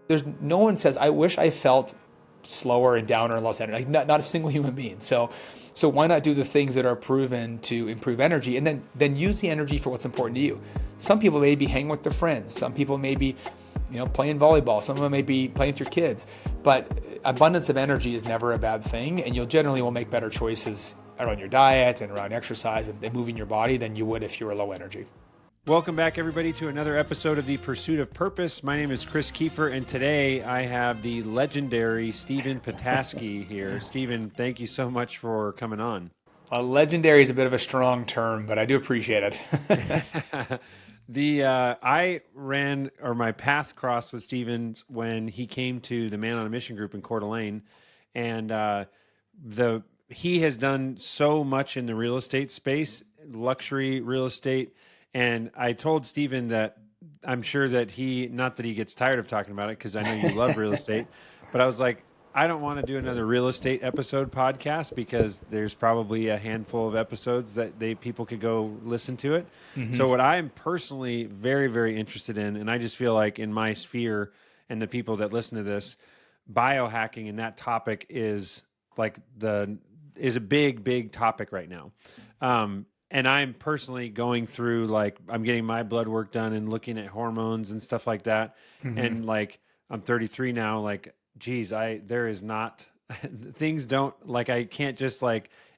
There's no one says, I wish I felt slower and downer and less energy. Like not a single human being. So why not do the things that are proven to improve energy, and then use the energy for what's important to you? Some people may be hanging with their friends. Some people may be, playing volleyball. Some of them may be playing with your kids. But abundance of energy is never a bad thing, and you'll generally will make better choices around your diet and around exercise and moving your body than you would if you were low energy. Welcome back, everybody, to another episode of The Pursuit of Purpose. My name is Chris Kiefer, and today I have the legendary Stephen Patasky here. Stephen, thank you so much for coming on. Legendary is a bit of a strong term, but I do appreciate it. I ran, or my path crossed with Stephen when he came to the Man on a Mission group in Coeur d'Alene, and he has done so much in the real estate space, luxury real estate. And I told Stephen that I'm sure that not that he gets tired of talking about it, because I know you love real estate, but I was like, I don't want to do another real estate episode podcast because there's probably a handful of episodes that people could go listen to it. Mm-hmm. So what I'm personally very, very interested in, and I just feel like in my sphere and the people that listen to this, biohacking and that topic is a big, big topic right now. And I'm personally going through, I'm getting my blood work done and looking at hormones and stuff like that. Mm-hmm. And I'm 33 now, there is not, things don't, I can't just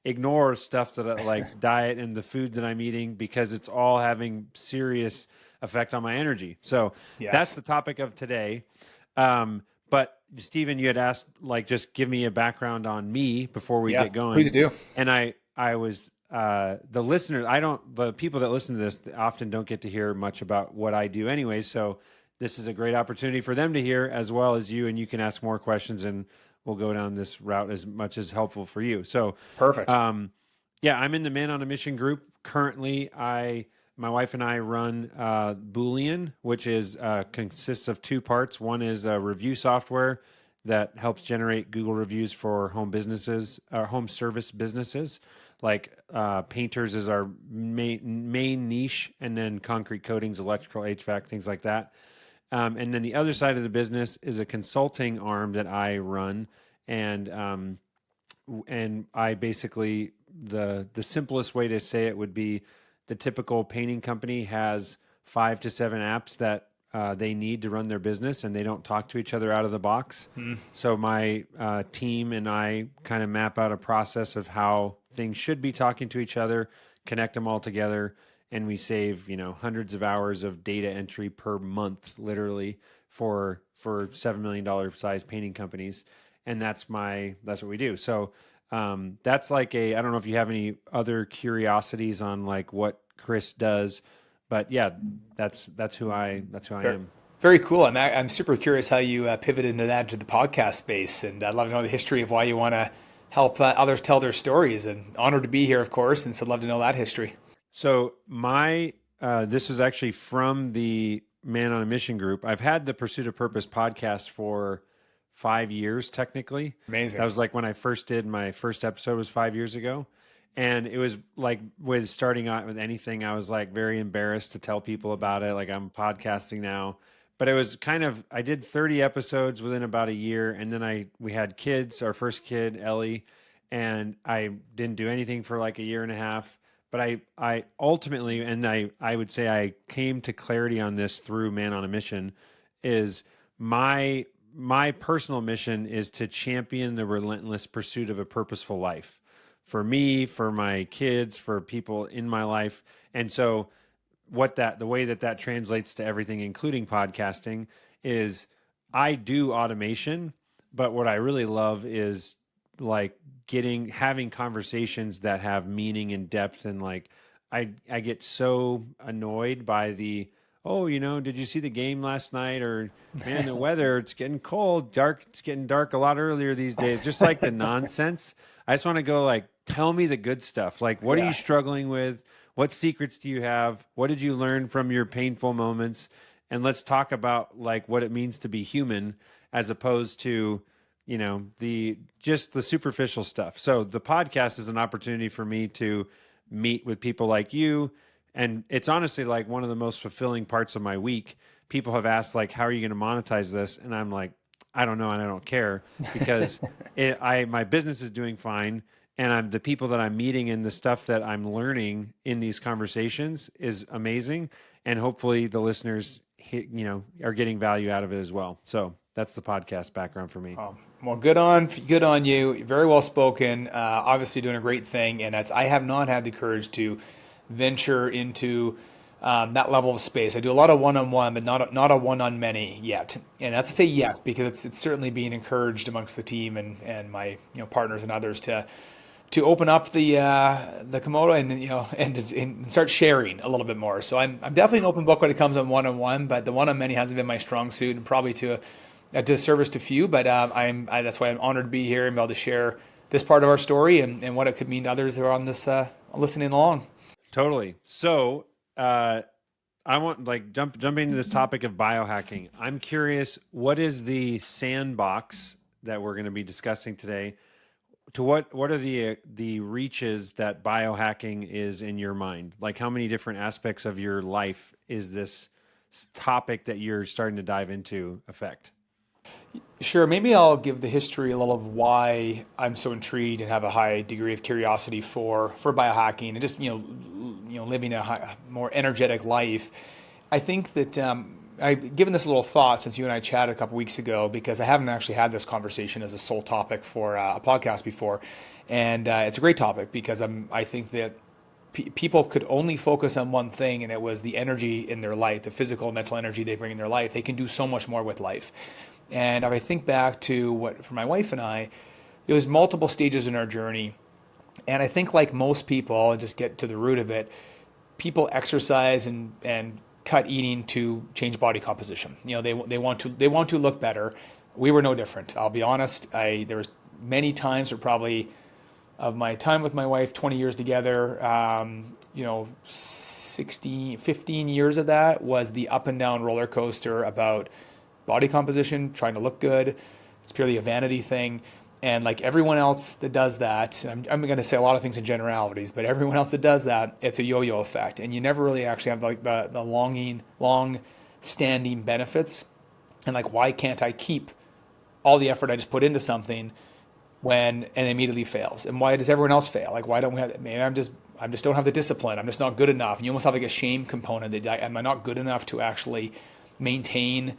ignore stuff that diet and the food that I'm eating, because it's all having serious effect on my energy. So yes, that's the topic of today. But Stephen, you had asked, just give me a background on me before we get going. Please do. And I was, the listeners, the people that listen to this often don't get to hear much about what I do anyway. So this is a great opportunity for them to hear, as well as you, and you can ask more questions, and we'll go down this route as much as helpful for you. So perfect. I'm in the Man on a Mission group. Currently, my wife and I run Boolean, which consists of two parts. One is a review software that helps generate Google reviews for home businesses, or home service businesses. Painters is our main niche, and then concrete coatings, electrical, HVAC, things like that. And then the other side of the business is a consulting arm that I run, and I basically, the simplest way to say it would be, the typical painting company has 5 to 7 apps that they need to run their business, and they don't talk to each other out of the box. So my team and I kind of map out a process of how things should be talking to each other, connect them all together, and we save hundreds of hours of data entry per month, literally, for $7 million size painting companies. And that's what we do. So that's I don't know if you have any other curiosities on what Chris does. But yeah, that's who I am. Very cool. I'm super curious how you pivoted into that, to the podcast space, and I'd love to know the history of why you want to help others tell their stories. And honored to be here, of course, and so I'd love to know that history. So this was actually from the Man on a Mission group. I've had the Pursuit of Purpose podcast for 5 years, technically. Amazing. That was when I first did my first episode, was 5 years ago. And it was with starting out with anything, I was very embarrassed to tell people about it. I'm podcasting now, but it was I did 30 episodes within about a year. And then we had kids, our first kid, Ellie, and I didn't do anything for a year and a half. But I ultimately, and I would say I came to clarity on this through Man on a Mission, is my personal mission is to champion the relentless pursuit of a purposeful life. For me, for my kids, for people in my life. And so the way that translates to everything, including podcasting, is I do automation, but what I really love is having conversations that have meaning and depth. And I get so annoyed by did you see the game last night? Or, man, the weather, it's getting cold, dark. It's getting dark a lot earlier these days. Just the nonsense. I just want to go tell me the good stuff. What are you struggling with? What secrets do you have? What did you learn from your painful moments? And let's talk about what it means to be human, as opposed to, the superficial stuff. So the podcast is an opportunity for me to meet with people like you. And it's honestly one of the most fulfilling parts of my week, people have asked like, how are you going to monetize this? And I'm like, I don't know. And I don't care because my business is doing fine. And the people that I'm meeting and the stuff that I'm learning in these conversations is amazing. And hopefully the listeners, are getting value out of it as well. So that's the podcast background for me. Well, good on you. Very well spoken. Obviously doing a great thing. And I have not had the courage to venture into that level of space. I do a lot of one-on-one, but not a one-on-many yet. And that's to say yes, because it's certainly being encouraged amongst the team and my partners and others to open up the Komodo and start sharing a little bit more. So I'm definitely an open book when it comes on one-on-one, but the one-on-many hasn't been my strong suit, and probably to a disservice to few. But that's why I'm honored to be here and be able to share this part of our story and what it could mean to others who are on this listening along. Totally. So I want jumping into this topic of biohacking. I'm curious, what is the Sandbox that we're going to be discussing today? To what are the reaches that biohacking is in your mind? Like, how many different aspects of your life is this topic that you're starting to dive into affect? Sure. Maybe I'll give the history a little of why I'm so intrigued and have a high degree of curiosity for biohacking and just living a more energetic life. I think that I've given this a little thought since you and I chatted a couple weeks ago, because I haven't actually had this conversation as a sole topic for a podcast before, and it's a great topic because I think that people could only focus on one thing, and it was the energy in their life, the physical and mental energy they bring in their life. They can do so much more with life. And if I think back to what, for my wife and I, it was multiple stages in our journey. And I think like most people, and just get to the root of it, people exercise and cut eating to change body composition. They want to look better. We were no different. I'll be honest. There was many times, or probably of my time with my wife, 20 years together, 15 years of that was the up and down roller coaster about body composition, trying to look good. It's purely a vanity thing. And like everyone else that does that, I'm going to say a lot of things in generalities, but everyone else that does that, it's a yo-yo effect. And you never really actually have like the long-standing benefits. And like, why can't I keep all the effort I just put into something when and immediately fails? And why does everyone else fail? Like, why don't we have that? Maybe I just don't have the discipline. I'm just not good enough. And you almost have like a shame component that am I not good enough to actually maintain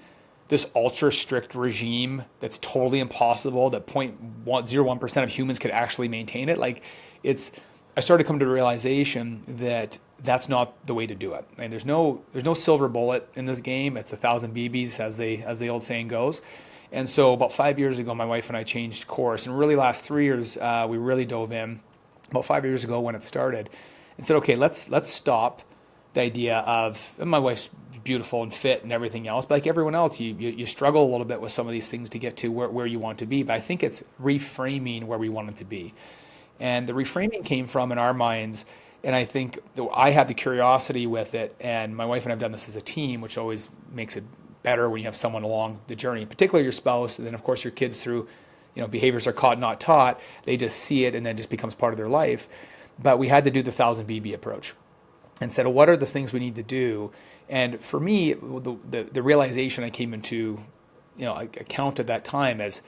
this ultra strict regime that's totally impossible, that 0.01% of humans could actually maintain it. Like I started to come to the realization that that's not the way to do it. And there's no silver bullet in this game. It's 1,000 BBs, as the old saying goes. And so about 5 years ago, my wife and I changed course, and really last 3 years, we really dove in about 5 years ago when it started and said, okay, let's stop the idea of, and my wife's beautiful and fit and everything else, but like everyone else, you struggle a little bit with some of these things to get to where you want to be. But I think it's reframing where we want it to be. And the reframing came from in our minds, and I think I had the curiosity with it, and my wife and I have done this as a team, which always makes it better when you have someone along the journey, particularly your spouse, and then of course your kids through, behaviors are caught, not taught. They just see it and then it just becomes part of their life. But we had to do the 1,000 BB approach and said, what are the things we need to do? And for me, the realization I came into, account at that time as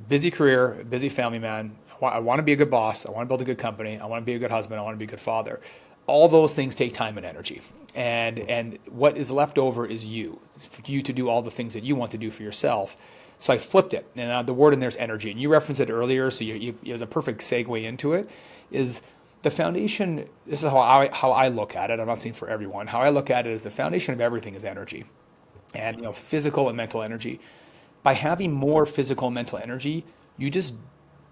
busy career, busy family man. I want to be a good boss. I want to build a good company. I want to be a good husband. I want to be a good father. All those things take time and energy. And what is left over is for you to do all the things that you want to do for yourself. So I flipped it. And the word in there is energy. And you referenced it earlier, so it was a perfect segue into it, is the foundation. This is how I look at it. I'm not saying for everyone. How I look at it is the foundation of everything is energy, and physical and mental energy. By having more physical and mental energy, you just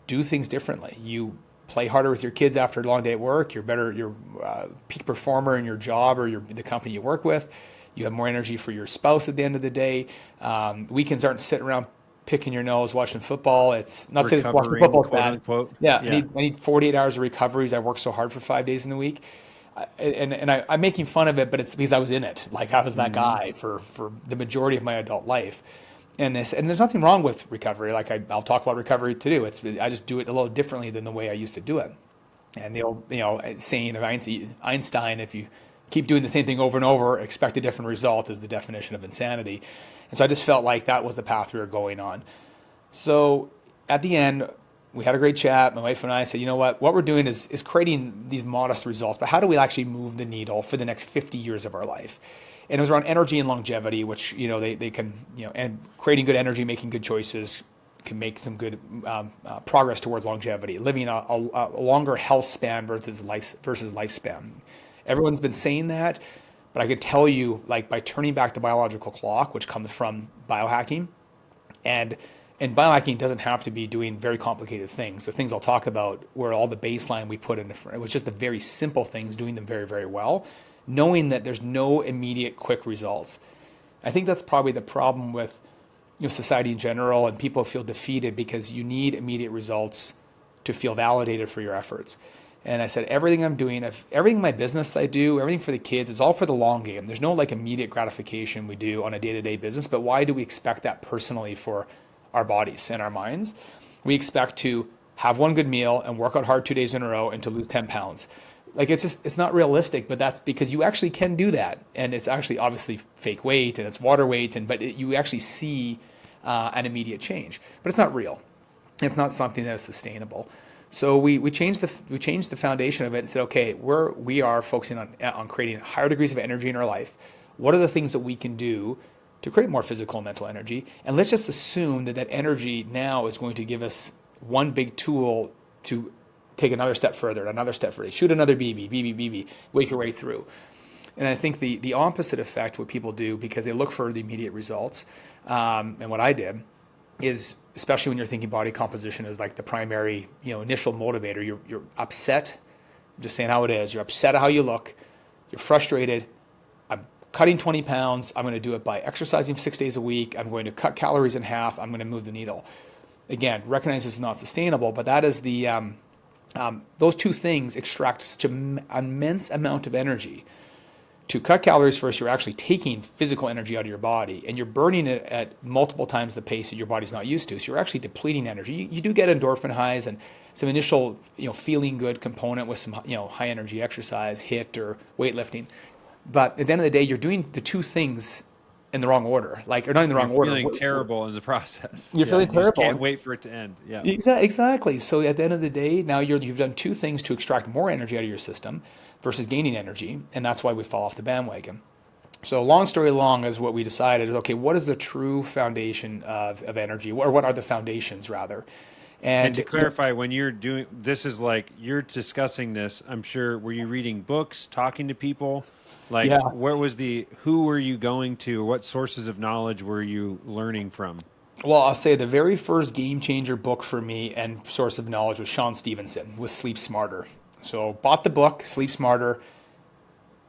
do things differently. You play harder with your kids after a long day at work. You're peak performer in your job or the company you work with. You have more energy for your spouse at the end of the day. Weekends aren't sitting around picking your nose watching football. It's not saying watching football is bad. Unquote. Yeah, I need 48 hours of recovery as I work so hard for 5 days in the week. I'm making fun of it, but it's because I was in it. Like I was that guy for the majority of my adult life. And there's nothing wrong with recovery. Like I'll talk about recovery too. I just do it a little differently than the way I used to do it. And the old saying of Einstein, if you keep doing the same thing over and over, expect a different result is the definition of insanity. And so I just felt like that was the path we were going on. So at the end, we had a great chat. My wife and I said, you know what we're doing is creating these modest results, but how do we actually move the needle for the next 50 years of our life? And it was around energy and longevity, which, they can, and creating good energy, making good choices can make some good progress towards longevity, living a longer health span versus lifespan. Everyone's been saying that, but I could tell you, like, by turning back the biological clock, which comes from biohacking, and biohacking doesn't have to be doing very complicated things. The things I'll talk about were all the baseline we put in. It was just the very simple things, doing them very, very well, knowing that there's no immediate quick results. I think that's probably the problem with society in general, and people feel defeated because you need immediate results to feel validated for your efforts. And I said, everything I'm doing, everything in my business I do, everything for the kids, is all for the long game. There's no like immediate gratification we do on a day-to-day business, but why do we expect that personally for our bodies and our minds? We expect to have one good meal and work out hard 2 days in a row and to lose 10 pounds. Like, it's not realistic, but that's because you actually can do that. And it's actually obviously fake weight and it's water weight, you actually see an immediate change, but it's not real. It's not something that is sustainable. So we changed the foundation of it and said, okay, we are focusing on creating higher degrees of energy in our life. What are the things that we can do to create more physical and mental energy? And let's just assume that energy now is going to give us one big tool to take another step further, shoot another BB, wake your way through. And I think the opposite effect, what people do, because they look for the immediate results, and what I did is, especially when you're thinking body composition is like the primary, initial motivator. You're upset. I'm just saying how it is. You're upset at how you look. You're frustrated. I'm cutting 20 pounds. I'm going to do it by exercising 6 days a week. I'm going to cut calories in half. I'm going to move the needle. Again, recognize this is not sustainable, but that is those two things extract such an immense amount of energy. To cut calories first, you're actually taking physical energy out of your body, and you're burning it at multiple times the pace that your body's not used to. So you're actually depleting energy. You do get endorphin highs and some initial, feeling good component with some, high energy exercise, HIIT or weightlifting. But at the end of the day, you're doing the two things in the wrong order, or not in the wrong order. Feeling terrible in the process. You're feeling terrible. You just can't wait for it to end. Yeah. Exactly. So at the end of the day, now you've done two things to extract more energy out of your system versus gaining energy, and that's why we fall off the bandwagon. So long story long is what we decided is, okay, what is the true foundation of energy, or what are the foundations rather? And to clarify, when you're doing this, is like you're discussing this, I'm sure, were you reading books, talking to people? Who were you going to? What sources of knowledge were you learning from? Well, I'll say the very first game changer book for me and source of knowledge was Sean Stevenson with Sleep Smarter. So bought the book, Sleep Smarter.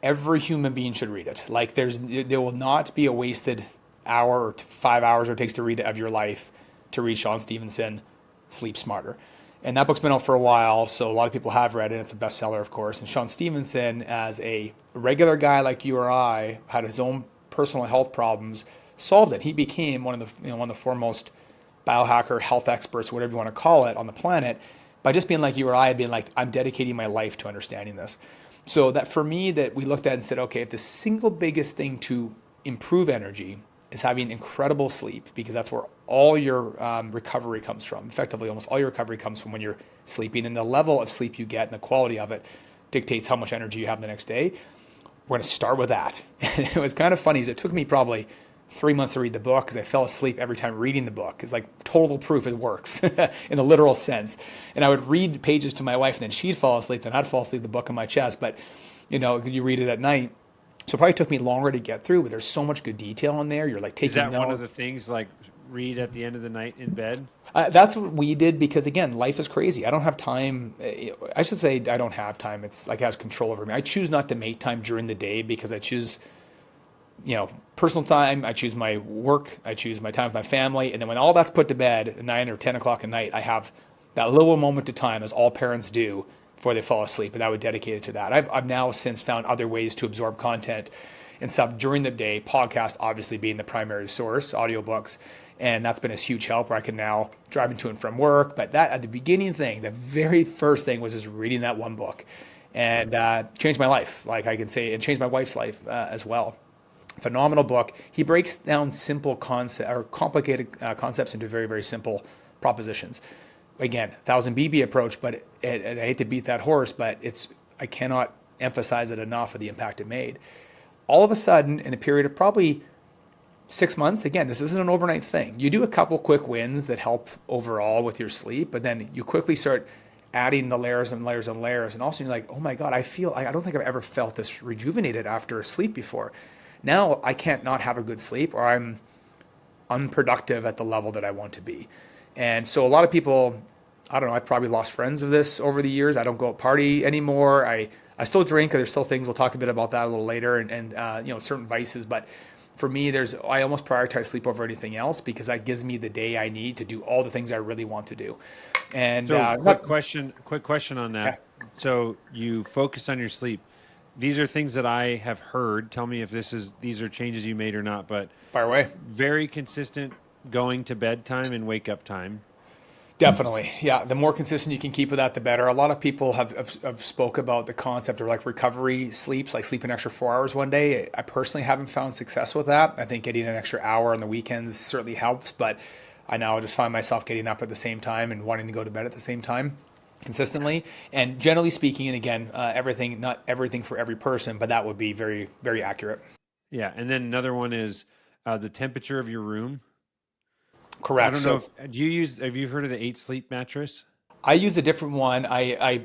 Every human being should read it. Like, there will not be a wasted hour or 5 hours it takes to read it of your life to read Sean Stevenson, Sleep Smarter. And that book's been out for a while, so a lot of people have read it. It's a bestseller, of course. And Sean Stevenson, as a regular guy like you or I, had his own personal health problems, solved it. He became one of the foremost biohacker, health experts, whatever you want to call it, on the planet, by just being like you or I, being like, I'm dedicating my life to understanding this. So that for me, that we looked at and said, okay, if the single biggest thing to improve energy is having incredible sleep, because that's where all your recovery comes from. Effectively, almost all your recovery comes from when you're sleeping, and the level of sleep you get and the quality of it dictates how much energy you have the next day. We're going to start with that. And it was kind of funny. It took me probably 3 months to read the book because I fell asleep every time reading the book. It's like total proof it works in a literal sense. And I would read pages to my wife, and then she'd fall asleep, then I'd fall asleep, the book in my chest. But, you read it at night. So it probably took me longer to get through, but there's so much good detail in there. You're like taking notes. Is that one of the things, like read at the end of the night in bed? That's what we did because, again, life is crazy. I don't have time. I should say I don't have time. It's like it has control over me. I choose not to make time during the day because I choose, personal time. I choose my work. I choose my time with my family. And then when all that's put to bed at 9 or 10 o'clock at night, I have that little moment of time, as all parents do, before they fall asleep, and I would dedicate it to that. I've now since found other ways to absorb content and stuff during the day, podcast obviously being the primary source, audiobooks, and that's been a huge help where I can now drive into and from work. But that, at the beginning thing, the very first thing was just reading that one book. and changed my life. Like I can say, and changed my wife's life as well. Phenomenal book. He breaks down simple concept or complicated concepts into very, very simple propositions. Again, 1000 BB approach, but and I hate to beat that horse, but I cannot emphasize it enough of the impact it made. All of a sudden, in a period of probably 6 months, again, this isn't an overnight thing. You do a couple quick wins that help overall with your sleep, but then you quickly start adding the layers and layers and layers. And also you're like, oh my God, I don't think I've ever felt this rejuvenated after a sleep before. Now I can't not have a good sleep, or I'm unproductive at the level that I want to be. And so a lot of people, I don't know, I've probably lost friends of this over the years. I don't go out party anymore. I still drink. There's still things, we'll talk a bit about that a little later, and certain vices. But for me, I almost prioritize sleep over anything else, because that gives me the day I need to do all the things I really want to do. And so quick question on that. Yeah. So you focus on your sleep. These are things that I have heard. Tell me if these are changes you made or not, but Fire away. very consistent going to bed time and wake up time. Definitely. Yeah. The more consistent you can keep with that, the better. A lot of people have spoke about the concept of like recovery sleeps, like sleep an extra 4 hours one day. I personally haven't found success with that. I think getting an extra hour on the weekends certainly helps, but I now just find myself getting up at the same time and wanting to go to bed at the same time consistently. And generally speaking, and again, not everything for every person, but that would be very, very accurate. Yeah. And then another one is the temperature of your room. Correct. I don't know have you heard of the 8 Sleep mattress? I used a different one.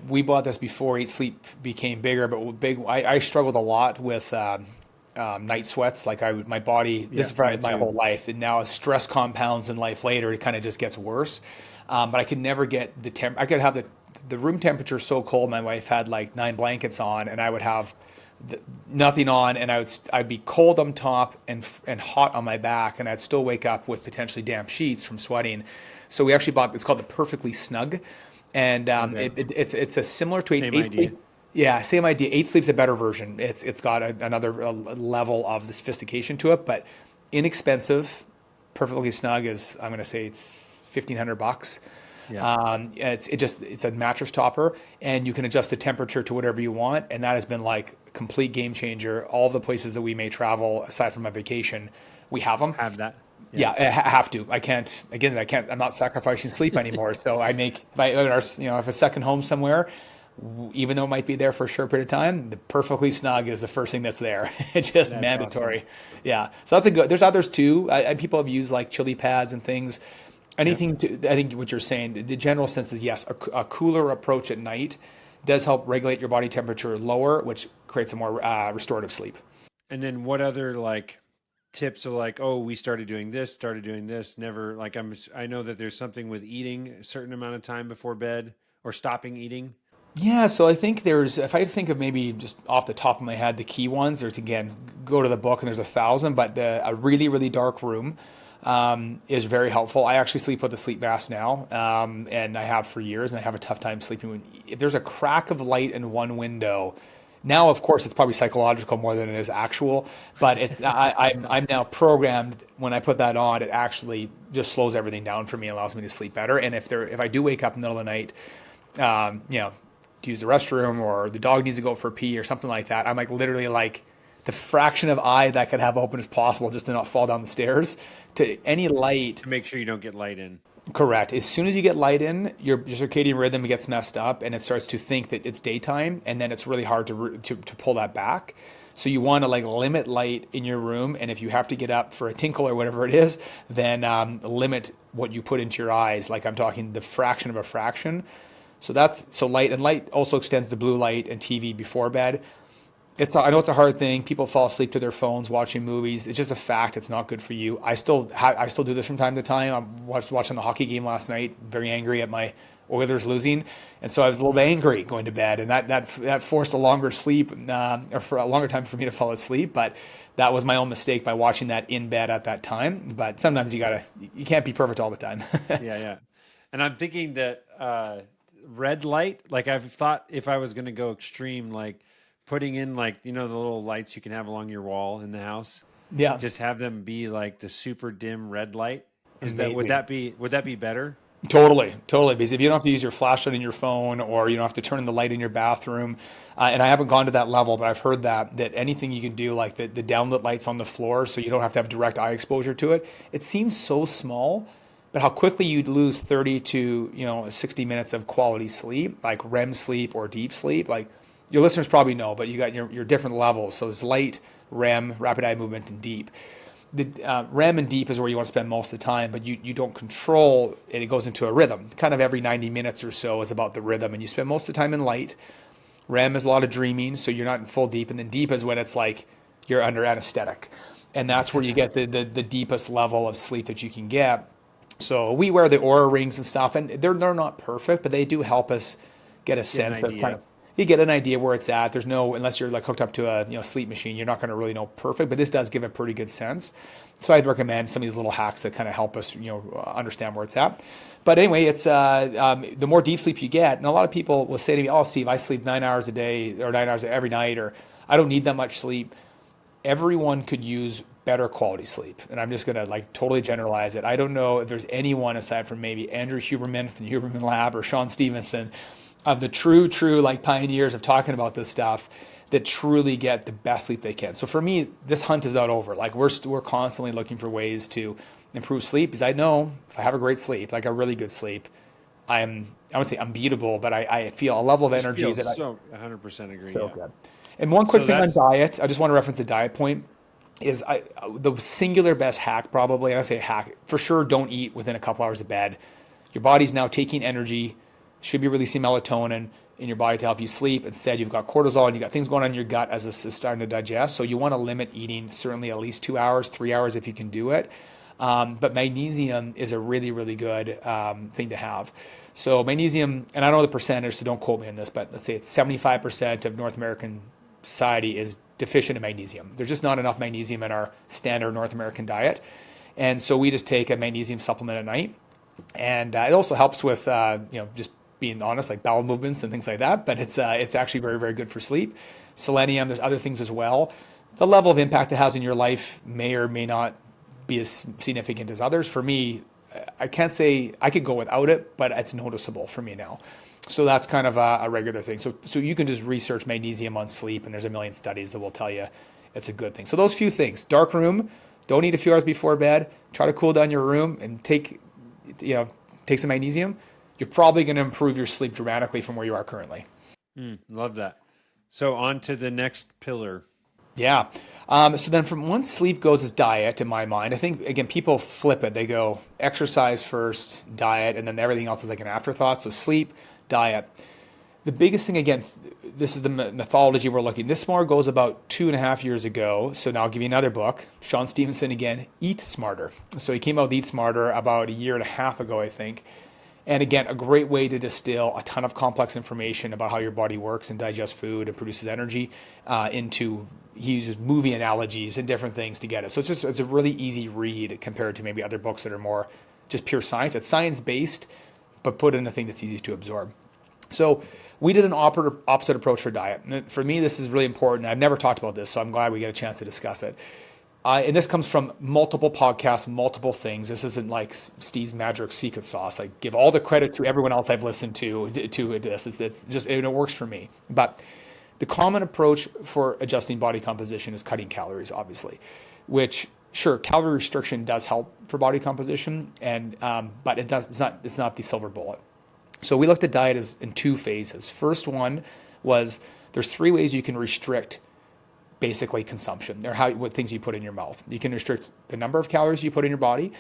We bought this before 8 Sleep became bigger, but I struggled a lot with night sweats. Like my body, this is for my whole life, and now as stress compounds in life later, it kind of just gets worse. But I could never get I could have the room temperature so cold. My wife had like 9 blankets on, and I would have nothing on, and I'd be cold on top and hot on my back, and I'd still wake up with potentially damp sheets from sweating. So we actually bought, it's called the Perfectly Snug, and it's a similar to Same 8 idea. Sleep. Yeah, same idea. 8 Sleep's a better version. It's got another level of the sophistication to it, but inexpensive. Perfectly Snug is, I'm going to say it's $1,500. Yeah. It's a mattress topper, and you can adjust the temperature to whatever you want, and that has been like a complete game changer. All the places that we may travel, aside from a vacation, we have them. Have that. Yeah, I have to. I can't. Again, I'm not sacrificing sleep anymore. So if I have a second home somewhere, even though it might be there for a short period of time, the Perfectly Snug is the first thing that's there. It's just That's mandatory. awesome. Yeah. So that's a good. There's others too. People have used like chili pads and things. Anything to, I think what you're saying, the general sense is yes, a cooler approach at night does help regulate your body temperature lower, which creates a more restorative sleep. And then what other like tips of like, oh, we started doing this, never like I know that there's something with eating a certain amount of time before bed or stopping eating. Yeah, so I think if I think of maybe just off the top of my head, the key ones, there's again, go to the book and there's 1,000, but a really, really dark room is very helpful. I actually sleep with a sleep mask now, and I have for years, and I have a tough time sleeping. If there's a crack of light in one window, now of course it's probably psychological more than it is actual, but I'm now programmed when I put that on, it actually just slows everything down for me, allows me to sleep better. And if I do wake up in the middle of the night, to use the restroom, or the dog needs to go for a pee or something like that, I'm like literally like the fraction of eye that I could have open as possible just to not fall down the stairs to any light. To make sure you don't get light in. Correct. As soon as you get light in, your circadian rhythm gets messed up, and it starts to think that it's daytime, and then it's really hard to pull that back. So you want to like limit light in your room, and if you have to get up for a tinkle or whatever it is, then limit what you put into your eyes. Like I'm talking the fraction of a fraction. So light, and light also extends to blue light and TV before bed. I know it's a hard thing. People fall asleep to their phones watching movies. It's just a fact. It's not good for you. I still do this from time to time. I was watching the hockey game last night, very angry at my Oilers losing, and so I was a little angry going to bed, and that forced a longer sleep, or for a longer time for me to fall asleep. But that was my own mistake by watching that in bed at that time. But sometimes you can't be perfect all the time. Yeah. And I'm thinking that red light, like I've thought if I was going to go extreme, like putting in like, the little lights you can have along your wall in the house. Yeah. Just have them be like the super dim red light. Would Amazing. that be better? Totally, totally. Because if you don't have to use your flashlight in your phone, or you don't have to turn on the light in your bathroom, and I haven't gone to that level, but I've heard that anything you can do, like the downlit lights on the floor, so you don't have to have direct eye exposure to it. It seems so small, but how quickly you'd lose 30 to 60 minutes of quality sleep, like REM sleep or deep sleep. Like your listeners probably know, but you got your different levels. So it's light, REM, rapid eye movement, and deep. The REM and deep is where you want to spend most of the time, but you don't control it. It goes into a rhythm. Kind of every 90 minutes or so is about the rhythm, and you spend most of the time in light. REM is a lot of dreaming, so you're not in full deep, and then deep is when it's like you're under anesthetic, and that's where you get the deepest level of sleep that you can get. So we wear the Aura rings and stuff, and they're not perfect, but they do help us get a Get an sense of kind idea. of you get an idea where it's at. There's no, unless you're like hooked up to a sleep machine, you're not going to really know perfect, but this does give a pretty good sense. So I'd recommend some of these little hacks that kind of help us understand where it's at. But anyway, it's the more deep sleep you get, and a lot of people will say to me, "Oh, Steve, I sleep 9 hours a day or 9 hours every night, or I don't need that much sleep." Everyone could use better quality sleep. And I'm just going to like totally generalize it. I don't know if there's anyone aside from maybe Andrew Huberman from the Huberman Lab or Sean Stevenson of the true like pioneers of talking about this stuff that truly get the best sleep they can. So for me, this hunt is not over. Like we're constantly looking for ways to improve sleep, because I know if I have a great sleep, like a really good sleep, I would say unbeatable, but I feel a level of Just energy feel that I so 100% agree. so Yeah. good. And one quick So thing on that's diet, I just want to reference the diet point is the singular best hack probably, and I say hack, for sure don't eat within a couple hours of bed. Your body's now taking energy, should be releasing melatonin in your body to help you sleep. Instead, you've got cortisol and you got things going on in your gut as this is starting to digest. So you want to limit eating certainly at least 2 hours, 3 hours if you can do it. But magnesium is a really, really good thing to have. So magnesium, and I don't know the percentage, so don't quote me on this, but let's say it's 75% of North American society is deficient in magnesium. There's just not enough magnesium in our standard North American diet. And so we just take a magnesium supplement at night. And it also helps with, just being honest, like bowel movements and things like that. But it's actually very, very good for sleep. Selenium, there's other things as well. The level of impact it has in your life may or may not be as significant as others. For me, I can't say I could go without it, but it's noticeable for me now. So that's kind of a regular thing. So you can just research magnesium on sleep, and there's a million studies that will tell you it's a good thing. So those few things: dark room, don't eat a few hours before bed, try to cool down your room, and take some magnesium. You're probably going to improve your sleep dramatically from where you are currently. love that. So on to the next pillar. Yeah. So then from once sleep goes is diet, in my mind, I think, again, people flip it. They go exercise first, diet, and then everything else is like an afterthought. So sleep, diet. The biggest thing, again, this is the methodology we're looking. This more goes about 2.5 years ago. So now I'll give you another book. Sean Stevenson again, Eat Smarter. So he came out with Eat Smarter about a year and a half ago, I think. And again, a great way to distill a ton of complex information about how your body works and digests food and produces energy into, he uses movie analogies and different things to get it. So it's a really easy read compared to maybe other books that are more just pure science. It's science-based, but put in a thing that's easy to absorb. So we did an opposite approach for diet. And for me, this is really important. I've never talked about this, so I'm glad we get a chance to discuss it. And this comes from multiple podcasts, multiple things. This isn't like Steve's magic secret sauce. I give all the credit to everyone else I've listened to this. It's just, it works for me. But the common approach for adjusting body composition is cutting calories, obviously, which sure, calorie restriction does help for body composition, but it's not the silver bullet. So we looked at diet as in two phases. First one was there's 3 ways you can restrict basically consumption. They're what things you put in your mouth. You can restrict the number of calories you put in your body.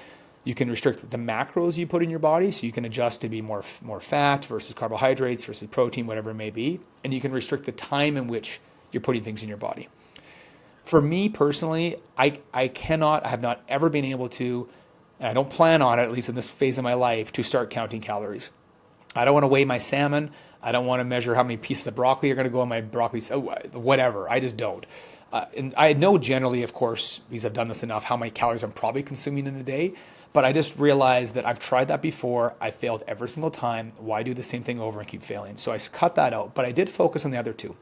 You can restrict the macros you put in your body, so you can adjust to be more fat versus carbohydrates versus protein, whatever it may be. And you can restrict the time in which you're putting things in your body. For me personally, I have not ever been able to, and I don't plan on it, at least in this phase of my life, to start counting calories. I don't want to weigh my salmon. I don't want to measure how many pieces of broccoli are going to go in my broccoli, whatever. I just don't. And I know generally, of course, because I've done this enough, how many calories I'm probably consuming in a day. But I just realized that I've tried that before. I failed every single time. Why do the same thing over and keep failing? So I cut that out. But I did focus on the other two.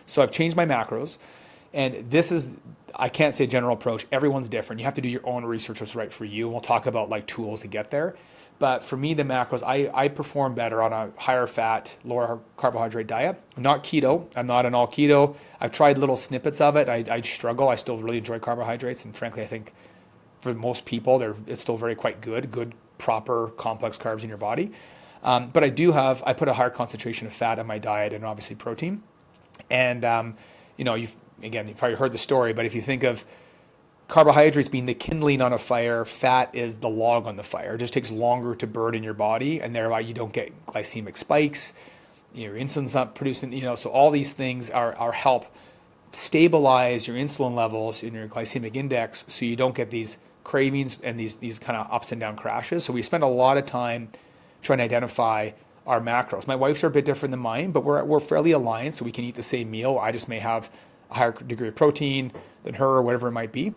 So I've changed my macros. And this is, I can't say general approach. Everyone's different. You have to do your own research what's right for you. We'll talk about like tools to get there. But for me, the macros, I perform better on a higher fat, lower carbohydrate diet. I'm not keto. I'm not an all keto. I've tried little snippets of it. I struggle. I still really enjoy carbohydrates. And frankly, I think for most people, it's still very quite good, proper, complex carbs in your body. But I put a higher concentration of fat in my diet and obviously protein. And, you've probably heard the story, but if you think of carbohydrates being the kindling on a fire, fat is the log on the fire. It just takes longer to burn in your body, and thereby you don't get glycemic spikes. Your insulin's not producing, so all these things are help stabilize your insulin levels and your glycemic index so you don't get these cravings and these kind of ups and down crashes. So we spend a lot of time trying to identify our macros. My wife's are a bit different than mine, but we're fairly aligned, so we can eat the same meal. I just may have a higher degree of protein than her or whatever it might be.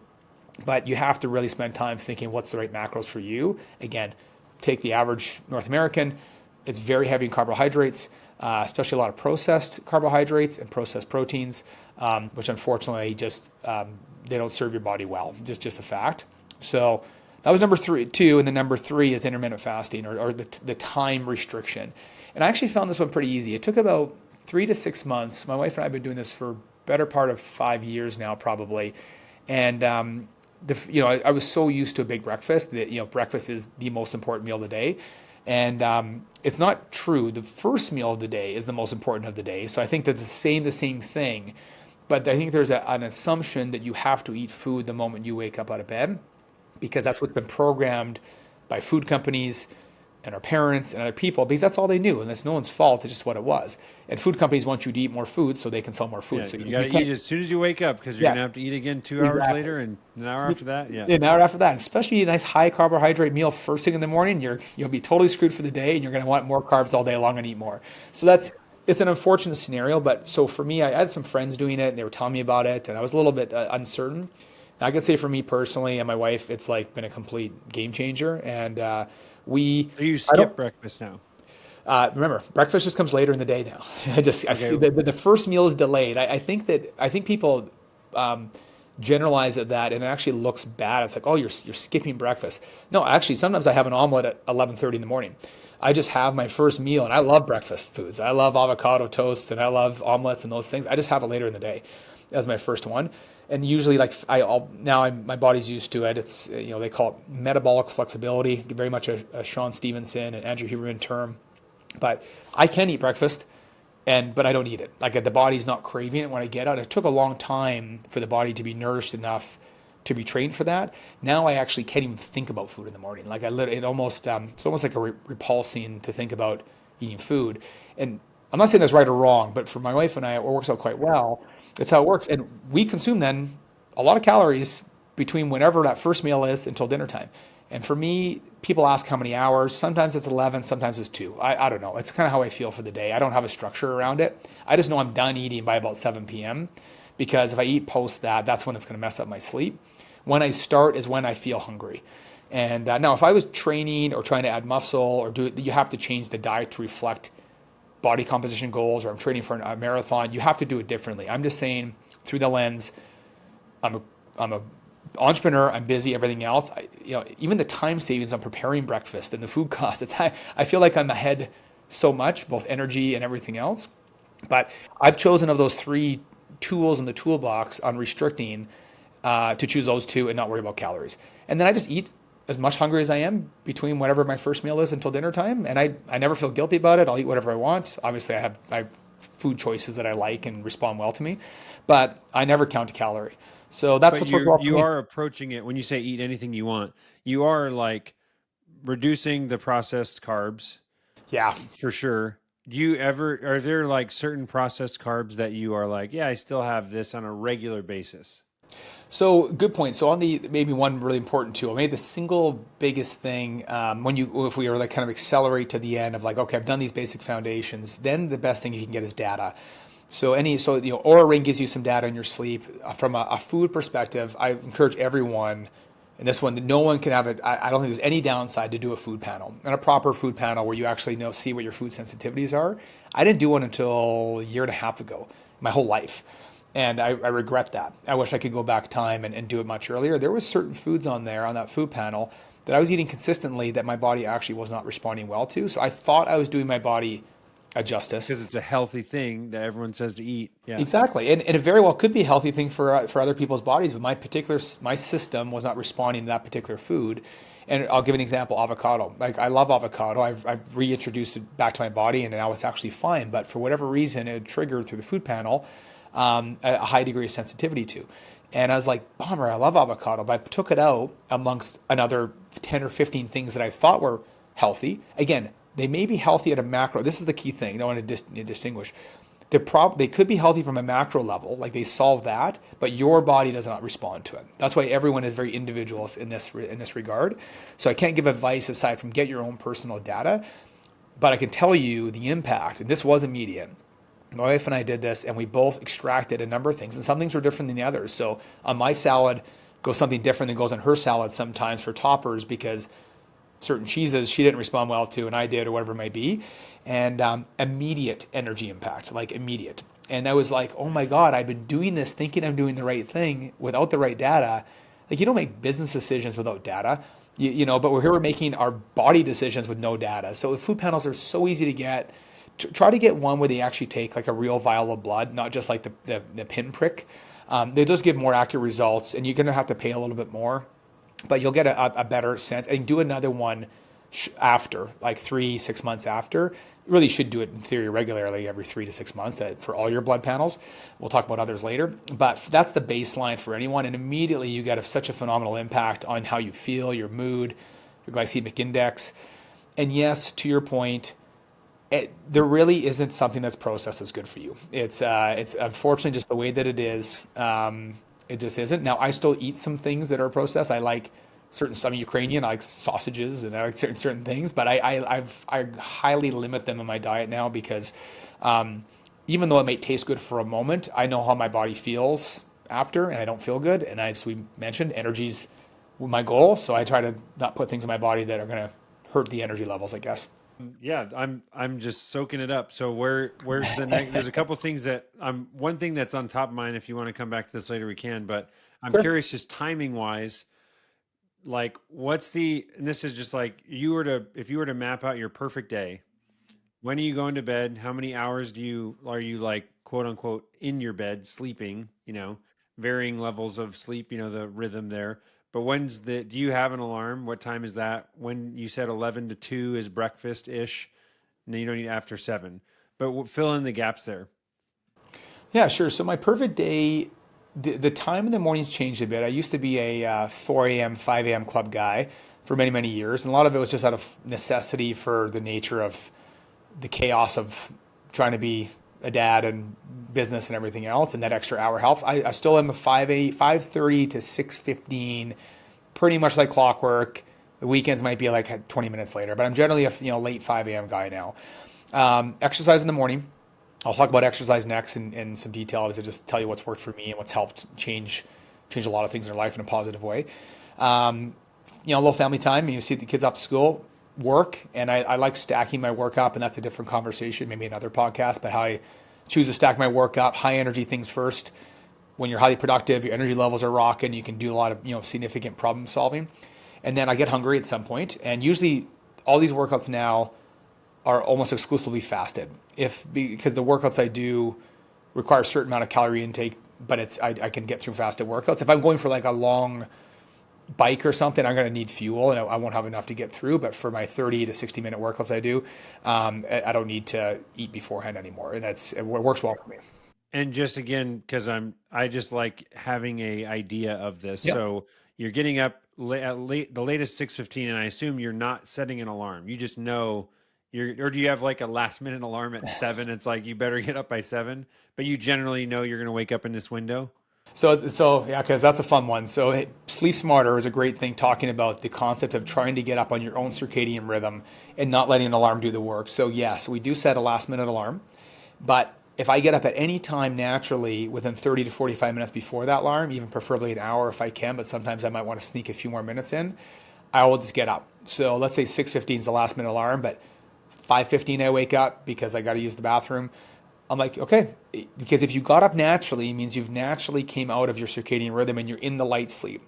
But you have to really spend time thinking what's the right macros for you. Again, take the average North American. It's very heavy in carbohydrates, especially a lot of processed carbohydrates and processed proteins, which unfortunately just they don't serve your body well. Just a fact. So that was number 2, and then number 3 is intermittent fasting or the time restriction. And I actually found this one pretty easy. It took about 3 to 6 months. My wife and I have been doing this for better part of 5 years now, probably. And I was so used to a big breakfast that breakfast is the most important meal of the day, and it's not true. The first meal of the day is the most important of the day. So I think that's saying the same thing, but I think there's an assumption that you have to eat food the moment you wake up out of bed, because that's what's been programmed by food companies and our parents and other people, because that's all they knew, and that's no one's fault. It's just what it was. And food companies want you to eat more food so they can sell more food. Yeah, so you got to eat as soon as you wake up, because you're going to have to eat again 2 hours later and an hour after that. Yeah, an hour after that. And especially a nice high carbohydrate meal first thing in the morning, you'll be totally screwed for the day, and you're going to want more carbs all day long and eat more. So it's an unfortunate scenario. But so for me, I had some friends doing it, and they were telling me about it, and I was a little bit uncertain. I can say for me personally and my wife, it's like been a complete game changer. And So you skip breakfast now? Remember, breakfast just comes later in the day now. The first meal is delayed. I think people generalize that, and it actually looks bad. It's like, oh, you're skipping breakfast. No, actually, sometimes I have an omelet at 11:30 in the morning. I just have my first meal, and I love breakfast foods. I love avocado toast, and I love omelets and those things. I just have it later in the day as my first one. And usually, my body's used to it. It's they call it metabolic flexibility, very much a Sean Stevenson and Andrew Huberman term. But I can eat breakfast, but I don't eat it. Like the body's not craving it when I get out. It took a long time for the body to be nourished enough to be trained for that. Now I actually can't even think about food in the morning. Like it's almost like a repulsing to think about eating food. And I'm not saying that's right or wrong, but for my wife and I, it works out quite well. That's how it works. And we consume then a lot of calories between whenever that first meal is until dinner time. And for me, people ask how many hours. Sometimes it's 11, sometimes it's 2. I don't know. It's kind of how I feel for the day. I don't have a structure around it. I just know I'm done eating by about 7 p.m. because if I eat post that's when it's going to mess up my sleep. When I start is when I feel hungry. And now if I was training or trying to add muscle or you have to change the diet to reflect body composition goals, or I'm training for a marathon, you have to do it differently. I'm just saying through the lens, I'm a entrepreneur, I'm busy, everything else. Even the time savings on preparing breakfast and the food costs, I feel like I'm ahead so much, both energy and everything else. But I've chosen of those 3 tools in the toolbox on restricting to choose those 2 and not worry about calories. And then I just eat as much hungry as I am between whatever my first meal is until dinner time. And I never feel guilty about it. I'll eat whatever I want. Obviously I have food choices that I like and respond well to me, but I never count a calorie. So that's what's worked well for me. You are approaching it when you say eat anything you want. You are like reducing the processed carbs. Yeah, for sure. Are there like certain processed carbs that you are like, yeah, I still have this on a regular basis? So good point. So maybe one really important tool, maybe the single biggest thing if we were like kind of accelerate to the end of like, okay, I've done these basic foundations, then the best thing you can get is data. So Oura Ring gives you some data on your sleep. From a food perspective, I encourage everyone, and this one, no one can have it. I don't think there's any downside to do a food panel, and a proper food panel where you actually see what your food sensitivities are. I didn't do one until a year and a half ago, my whole life. And I regret that. I wish I could go back time and do it much earlier. There was certain foods on there on that food panel that I was eating consistently that my body actually was not responding well to. So I thought I was doing my body a justice. Because it's a healthy thing that everyone says to eat. Yeah. Exactly, and it very well could be a healthy thing for other people's bodies, but my system was not responding to that particular food. And I'll give an example: avocado. Like I love avocado. I've reintroduced it back to my body, and now it's actually fine. But for whatever reason, it triggered through the food panel a high degree of sensitivity to. And I was like, bummer, I love avocado, but I took it out amongst another 10 or 15 things that I thought were healthy. Again, they may be healthy at a macro. This is the key thing I want to distinguish. They could be healthy from a macro level, like they solve that, but your body does not respond to it. That's why everyone is very individualist in this regard. So I can't give advice aside from get your own personal data, but I can tell you the impact, and this was immediate. My wife and I did this, and we both extracted a number of things, and some things were different than the others. So on my salad goes something different than goes on her salad sometimes for toppers, because certain cheeses she didn't respond well to and I did, or whatever it might be. And immediate energy impact, like immediate. And I was like, oh my God, I've been doing this thinking I'm doing the right thing without the right data. Like you don't make business decisions without data, but we're here, we're making our body decisions with no data. So the food panels are so easy to get. Try to get one where they actually take like a real vial of blood, not just like the pinprick. They just give more accurate results, and you're going to have to pay a little bit more, but you'll get a better sense. And do another one after, like 3-6 months after. You really should do it in theory regularly, every 3 to 6 months for all your blood panels. We'll talk about others later, but that's the baseline for anyone. And immediately you get such a phenomenal impact on how you feel, your mood, your glycemic index. And yes, to your point, there really isn't something that's processed that's good for you. It's unfortunately just the way that it is. It just isn't. Now, I still eat some things that are processed. I like some Ukrainian, I like sausages and I like certain things, but I highly limit them in my diet now because even though it may taste good for a moment, I know how my body feels after, and I don't feel good. And as we mentioned, energy's my goal, so I try to not put things in my body that are going to hurt the energy levels, I guess. Yeah, I'm just soaking it up. So where's the next? There's a couple things that one thing that's on top of mine. If you want to come back to this later, we can. But I'm Sure. curious, just timing wise, like and this is just like if you were to map out your perfect day, when are you going to bed? How many hours are you like quote unquote in your bed sleeping? Varying levels of sleep. The rhythm there. But do you have an alarm? What time is that? When you said 11 to 2 is breakfast ish. No, you don't need after 7. But fill in the gaps there. Yeah, sure. So my perfect day, the time in the mornings changed a bit. I used to be a 4 a.m., 5 a.m. club guy for many, many years. And a lot of it was just out of necessity for the nature of the chaos of trying to be a dad and business and everything else. And that extra hour helps. I still am a 5:30 to 6:15, pretty much like clockwork. The weekends might be like 20 minutes later, but I'm generally a late 5 a.m. guy now. Exercise in the morning. I'll talk about exercise next in some detail as I just tell you what's worked for me and what's helped change a lot of things in our life in a positive way. A little family time. You see the kids off to school, work, and I like stacking my work up, and that's a different conversation, maybe another podcast, but how I choose to stack my work up, high energy things first. When you're highly productive, your energy levels are rocking, you can do a lot of significant problem solving. And then I get hungry at some point, and usually all these workouts now are almost exclusively fasted. Because the workouts I do require a certain amount of calorie intake, but I can get through fasted workouts. If I'm going for like a long bike or something, I'm going to need fuel, and I won't have enough to get through. But for my 30 to 60 minute workouts I do, I don't need to eat beforehand anymore, and it works well for me. And just again, because I just like having a idea of this. Yep. So you're getting up the latest 6:15, and I assume you're not setting an alarm. You just know or do you have like a last minute alarm at 7? It's like you better get up by 7, but you generally know you're going to wake up in this window. So yeah, because that's a fun one. So Sleep Smarter is a great thing, talking about the concept of trying to get up on your own circadian rhythm and not letting an alarm do the work. So yes, we do set a last minute alarm, but if I get up at any time naturally within 30 to 45 minutes before that alarm, even preferably an hour if I can, but sometimes I might want to sneak a few more minutes in, I will just get up. So let's say 6:15 is the last minute alarm, but 5:15 I wake up because I got to use the bathroom. I'm like, okay, because if you got up naturally, it means you've naturally came out of your circadian rhythm and you're in the light sleep.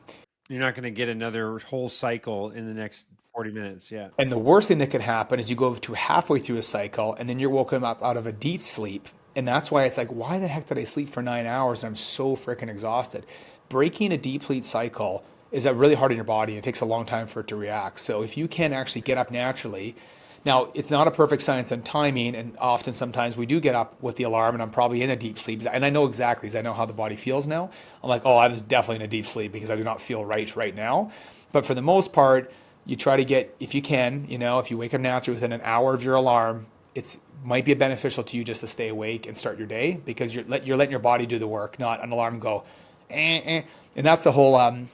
You're not going to get another whole cycle in the next 40 minutes. Yeah. And the worst thing that could happen is you go to halfway through a cycle and then you're woken up out of a deep sleep. And that's why it's like, why the heck did I sleep for 9 hours? And I'm so freaking exhausted. Breaking a deep sleep cycle is really hard on your body. And it takes a long time for it to react. So if you can actually get up naturally, now it's not a perfect science on timing. And often sometimes we do get up with the alarm and I'm probably in a deep sleep. And I know exactly, because I know how the body feels now. I'm like, oh, I was definitely in a deep sleep because I do not feel right now. But for the most part, you try to get, if you can, if you wake up naturally within an hour of your alarm, it's might be beneficial to you just to stay awake and start your day, because you're letting your body do the work, not an alarm go, And that's the whole, can't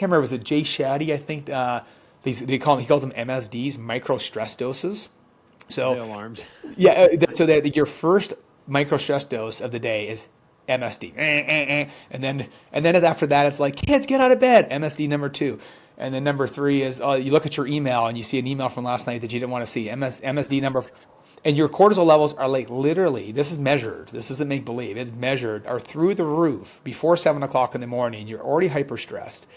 remember, was it Jay Shetty, I think, he calls them MSDs, micro stress doses. So The alarms. yeah, so that your first micro stress dose of the day is MSD, and then after that it's like, kids, get out of bed, MSD number two, and then number three is you look at your email and you see an email from last night that you didn't want to see, MSD number, and your cortisol levels are like literally, this is measured, this isn't make believe, it's measured, are through the roof before 7 o'clock in the morning. You're already hyper stressed.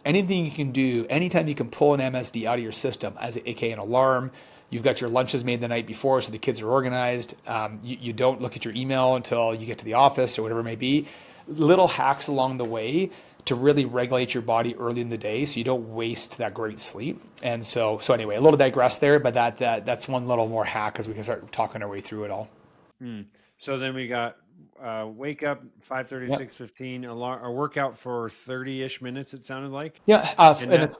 Anything you can do, anytime you can pull an MSD out of your system, as aka an alarm. You've got your lunches made the night before, so the kids are organized. You don't look at your email until you get to the office or whatever it may be. Little hacks along the way to really regulate your body early in the day, so you don't waste that great sleep. And so anyway, a little digress there, but that's one little more hack as we can start talking our way through it all. So then we got wake up 5:30, Yep. 6:15, a workout for 30-ish minutes, it sounded like. Yeah, And and that it's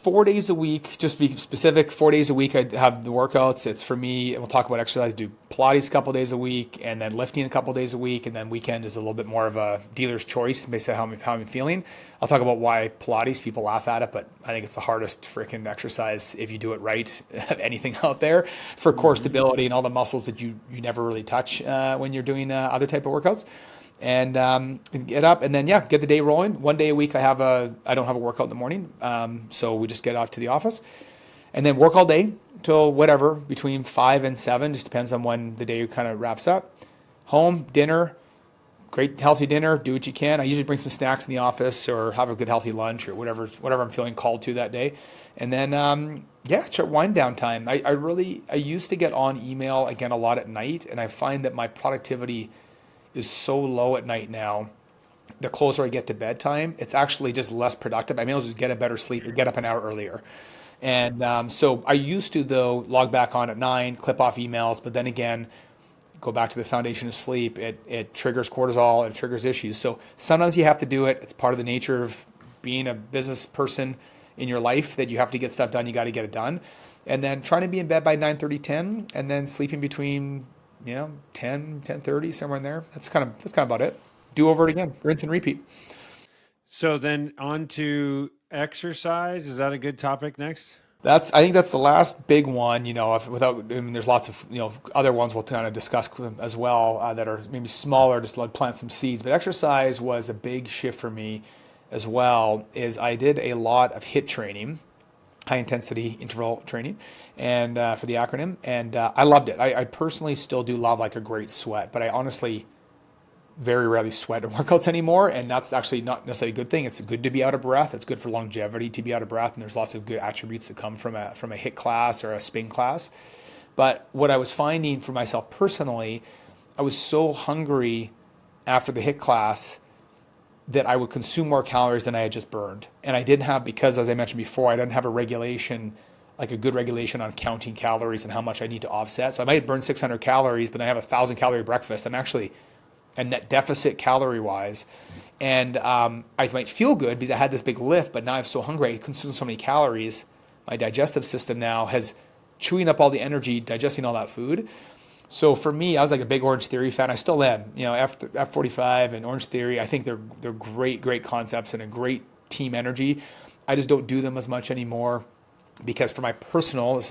4 days a week. Just to be specific, 4 days a week I have the workouts. It's for me, and we'll talk about exercise. Do Pilates a couple days a week, and then lifting a couple days a week, and then weekend is a little bit more of a dealer's choice based on how I'm feeling. I'll talk about why Pilates, people laugh at it, but I think it's the hardest freaking exercise if you do it right of anything out there, for core stability and all the muscles that you never really touch when you're doing other type of workouts. And get up and then get the day rolling. One day a week I don't have a workout in the morning, so we just get out to the office and then work all day till whatever, between 5 and 7, just depends on when the day kind of wraps up. Home, dinner, great healthy dinner, do what you can. I usually bring some snacks in the office or have a good healthy lunch or whatever I'm feeling called to that day. And then it's your wind down time. I used to get on email again a lot at night, and I find that my productivity is so low at night now. The closer I get to bedtime, it's actually just less productive. I may as well just get a better sleep or get up an hour earlier. And so I used to, though, log back on at 9, clip off emails, but then again, go back to the foundation of sleep. It triggers cortisol, it triggers issues. So sometimes you have to do it. It's part of the nature of being a business person in your life, that you have to get stuff done. You got to get it done. And then trying to be in bed by 9:30, 10, and then sleeping between 10:30, somewhere in there. That's kind of about it. Do over it again, rinse and repeat. So then on to exercise. Is that a good topic next? I think that's the last big one. There's lots of other ones we'll kind of discuss as well that are maybe smaller, just like plant some seeds. But exercise was a big shift for me as well. Is I did a lot of HIIT training, high intensity interval training, and for the acronym, and I loved it. I personally still do love like a great sweat, but I honestly very rarely sweat in workouts anymore, and that's actually not necessarily a good thing. It's good to be out of breath. It's good for longevity to be out of breath, and there's lots of good attributes that come from a HIIT class or a spin class. But what I was finding for myself personally, I was so hungry after the HIIT class that I would consume more calories than I had just burned. And I didn't have, because as I mentioned before, I didn't have a regulation, like a good regulation on counting calories and how much I need to offset. So I might burn 600 calories, but then I have a 1,000 calorie breakfast. I'm actually a net deficit calorie wise. And I might feel good because I had this big lift, but now I'm so hungry, I consume so many calories. My digestive system now has chewing up all the energy, digesting all that food. So for me, I was like a big Orange Theory fan. I still am. F45 and Orange Theory, I think they're great concepts and a great team energy. I just don't do them as much anymore because this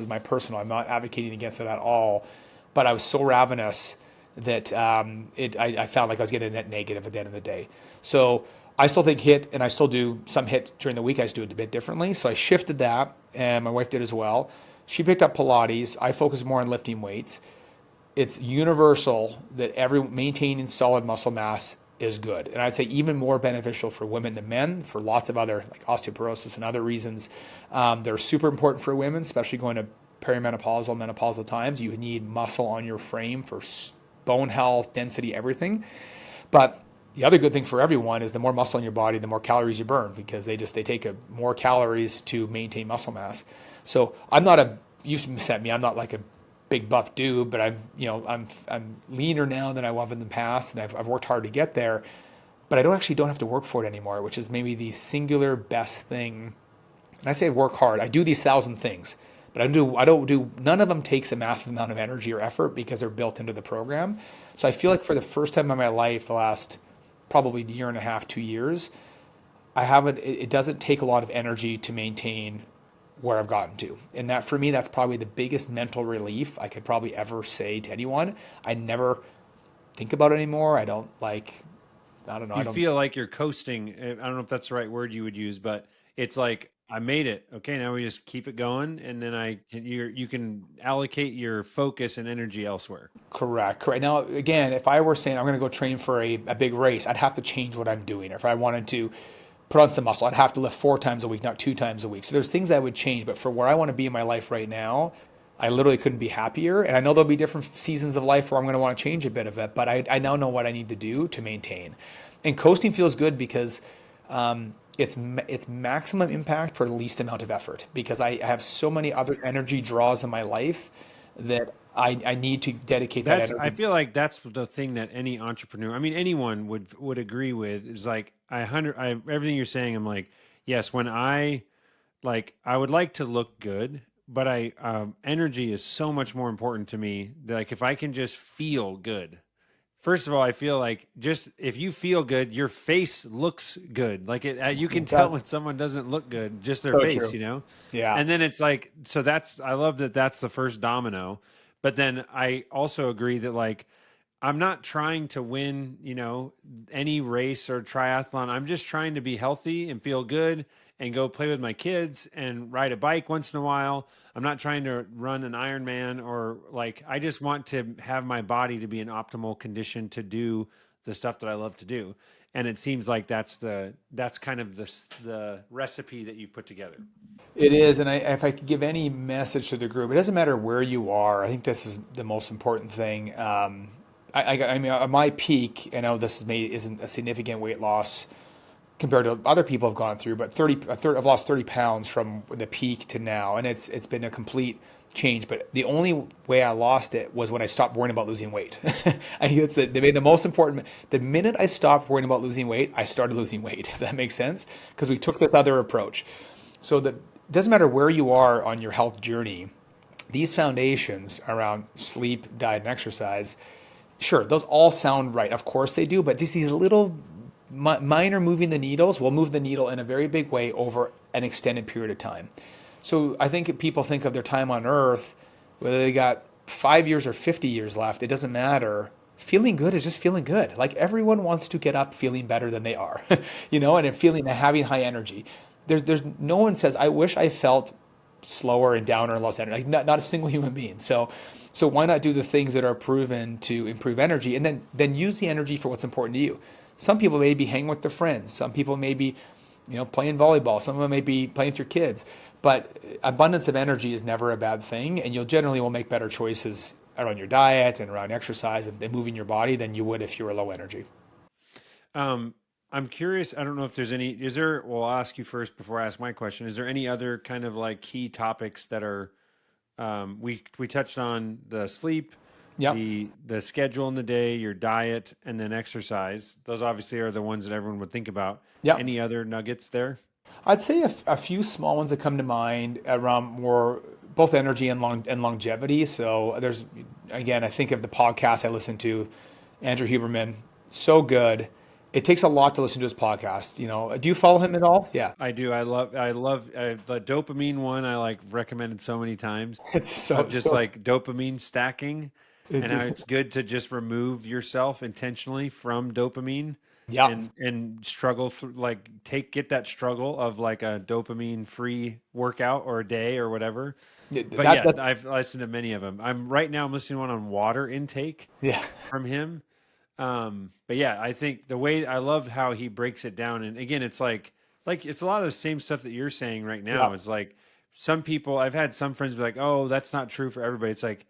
is my personal, I'm not advocating against it at all, but I was so ravenous that I found like I was getting a net negative at the end of the day. So I still think HIIT, and I still do some HIIT during the week. I just do it a bit differently. So I shifted that, and my wife did as well. She picked up Pilates. I focus more on lifting weights. it's universal that every maintaining solid muscle mass is good. And I'd say even more beneficial for women than men for lots of other like osteoporosis and other reasons. They're super important for women, especially going to perimenopausal, menopausal times. You need muscle on your frame for bone health, density, everything. But the other good thing for everyone is the more muscle in your body, the more calories you burn because they take more calories to maintain muscle mass. So I'm not a you met me. I'm not like a big buff dude, but I'm leaner now than I was in the past, and I've worked hard to get there. But I don't have to work for it anymore, which is maybe the singular best thing. And I say work hard. I do these 1,000 things, but I don't do none of them takes a massive amount of energy or effort because they're built into the program. So I feel like for the first time in my life, the last probably year and a half, 2 years, I haven't. It doesn't take a lot of energy to maintain where I've gotten to. And that for me, that's probably the biggest mental relief I could probably ever say to anyone. I never think about it anymore. I don't know. I You don't, feel like you're coasting. I don't know if that's the right word you would use, but it's like I made it. Okay, now we just keep it going, and then you can allocate your focus and energy elsewhere. correct. Now, again, if I were saying I'm going to go train for a big race, I'd have to change what I'm doing. If I wanted to put on some muscle, I'd have to lift 4 times a week, not 2 times a week. So there's things I would change. But for where I want to be in my life right now, I literally couldn't be happier. And I know there'll be different seasons of life where I'm going to want to change a bit of it, but I now know what I need to do to maintain. And coasting feels good because it's maximum impact for the least amount of effort because I have so many other energy draws in my life that I need to dedicate that I energy. feel like that's the thing that any entrepreneur, I mean, anyone would agree with is like, everything you're saying, I'm like, yes, when I would like to look good, but energy is so much more important to me. Like if I can just feel good. First of all, I feel like just if you feel good, your face looks good. Like you can It tell does. when someone doesn't look good, just their So face, true. Yeah. And then it's like, so I love that that's the first domino. But then I also agree that like, I'm not trying to win, any race or triathlon. I'm just trying to be healthy and feel good and go play with my kids and ride a bike once in a while. I'm not trying to run an Ironman or like, I just want to have my body to be in optimal condition to do the stuff that I love to do. And it seems like that's kind of the recipe that you've put together. It is, and if I could give any message to the group, it doesn't matter where you are. I think this is the most important thing. I mean, at my peak, I know isn't a significant weight loss compared to other people have gone through, but I've lost 30 pounds from the peak to now, and it's been a complete change. But the only way I lost it was when I stopped worrying about losing weight. I think the most important. The minute I stopped worrying about losing weight, I started losing weight. If that makes sense, because we took this other approach. So it doesn't matter where you are on your health journey. These foundations around sleep, diet, and exercise, sure, those all sound right. Of course they do, but just these little minor moving the needles will move the needle in a very big way over an extended period of time. So I think if people think of their time on earth, whether they got 5 years or 50 years left, it doesn't matter. Feeling good is just feeling good. Like everyone wants to get up feeling better than they are, and feeling having high energy. There's no one says, I wish I felt slower and downer and less energy. Like not a single human being. So why not do the things that are proven to improve energy and then use the energy for what's important to you? Some people may be hanging with their friends. Some people may be, playing volleyball. Some of them may be playing with your kids. But abundance of energy is never a bad thing, and you'll generally will make better choices around your diet and around exercise and moving your body than you would if you were low energy. Um, I'm curious. I don't know if there's any. Is there? Well, I'll ask you first before I ask my question. Is there any other kind of like key topics that are? We touched on the sleep, Yeah. the schedule in the day, your diet, and then exercise. Those obviously are the ones that everyone would think about. Yeah. Any other nuggets there? I'd say a few small ones that come to mind around more both energy and longevity. So again, I think of the podcast I listen to, Andrew Huberman, so good. It takes a lot to listen to his podcast. Do you follow him at all? Yeah, I do. I love the dopamine one. I like recommended so many times it's of so just so. like dopamine stacking. and how it's good to just remove yourself intentionally from dopamine Yeah. and struggle through, like get that struggle of like a dopamine free workout or a day or whatever. But yeah, That I've listened to many of them. I'm listening to one on water intake yeah. from him. But yeah, I think the way I love how he breaks it down, and again, it's like it's a lot of the same stuff that you're saying right Yeah. now. It's like some people, I've had some friends be like, "Oh, that's not true for everybody." It's like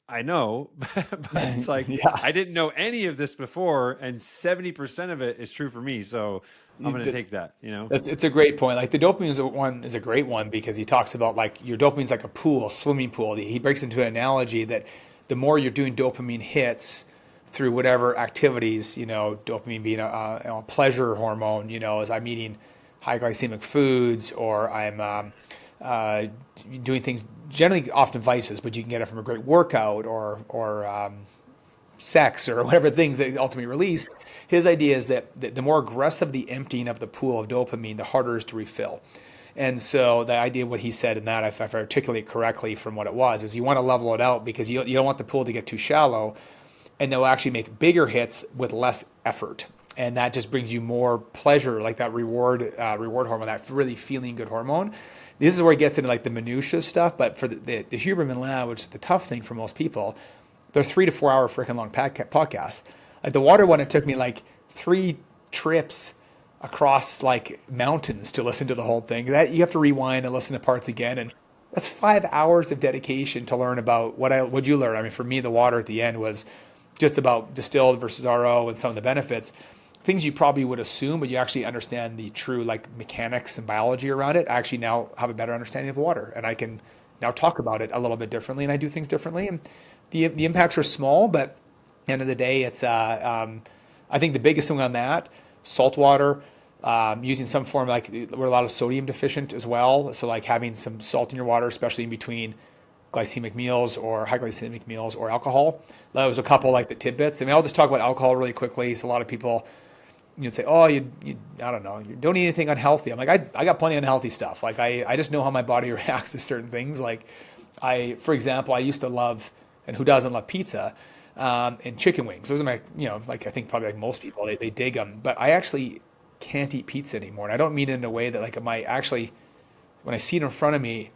I know, but it's like Yeah. I didn't know any of this before, and 70% of it is true for me. So I'm going to take that. You know? It's a great point. Like the dopamine one is a great one because he talks about like your dopamine's like a pool, swimming pool. He breaks into an analogy that the more you're doing dopamine hits through whatever activities, dopamine being a pleasure hormone, as I'm eating high glycemic foods or I'm uh, doing things generally often vices, but you can get it from a great workout or sex or whatever things that ultimately release. His idea is that the more aggressive the emptying of the pool of dopamine, the harder it is to refill. And so the idea, what he said in that, if I articulate correctly from what it was, is you want to level it out because you don't want the pool to get too shallow, and they'll actually make bigger hits with less effort. And that just brings you more pleasure, like that reward hormone, that really feeling good hormone. This is where it gets into like the minutia stuff. But for the Huberman Lab, which is the tough thing for most people, they're 3 to 4 hour freaking long podcasts. Like the water one, it took me like 3 trips across like mountains to listen to the whole thing. That you have to rewind and listen to parts again, and that's 5 hours of dedication to learn about what you learn. I mean, for me, the water at the end was just about distilled versus RO and some of the benefits, things you probably would assume, but you actually understand the true like mechanics and biology around it. I actually now have a better understanding of water, and I can now talk about it a little bit differently, and I do things differently, and the impacts are small, but at the end of the day, it's I think the biggest thing on that, salt water, using some form like we're a lot of sodium deficient as well. So like having some salt in your water, especially in between glycemic meals or high glycemic meals or alcohol. That was a couple like the tidbits. I mean, I'll just talk about alcohol really quickly. So a lot of people, you'd say, oh, you I don't know, you don't eat anything unhealthy. I'm like, I got plenty of unhealthy stuff. Like I just know how my body reacts to certain things. Like for example, I used to love, and who doesn't love pizza, and chicken wings. Those are my, like I think probably like most people, they dig them. But I actually can't eat pizza anymore. And I don't mean it in a way that like my actually, when I see it in front of me,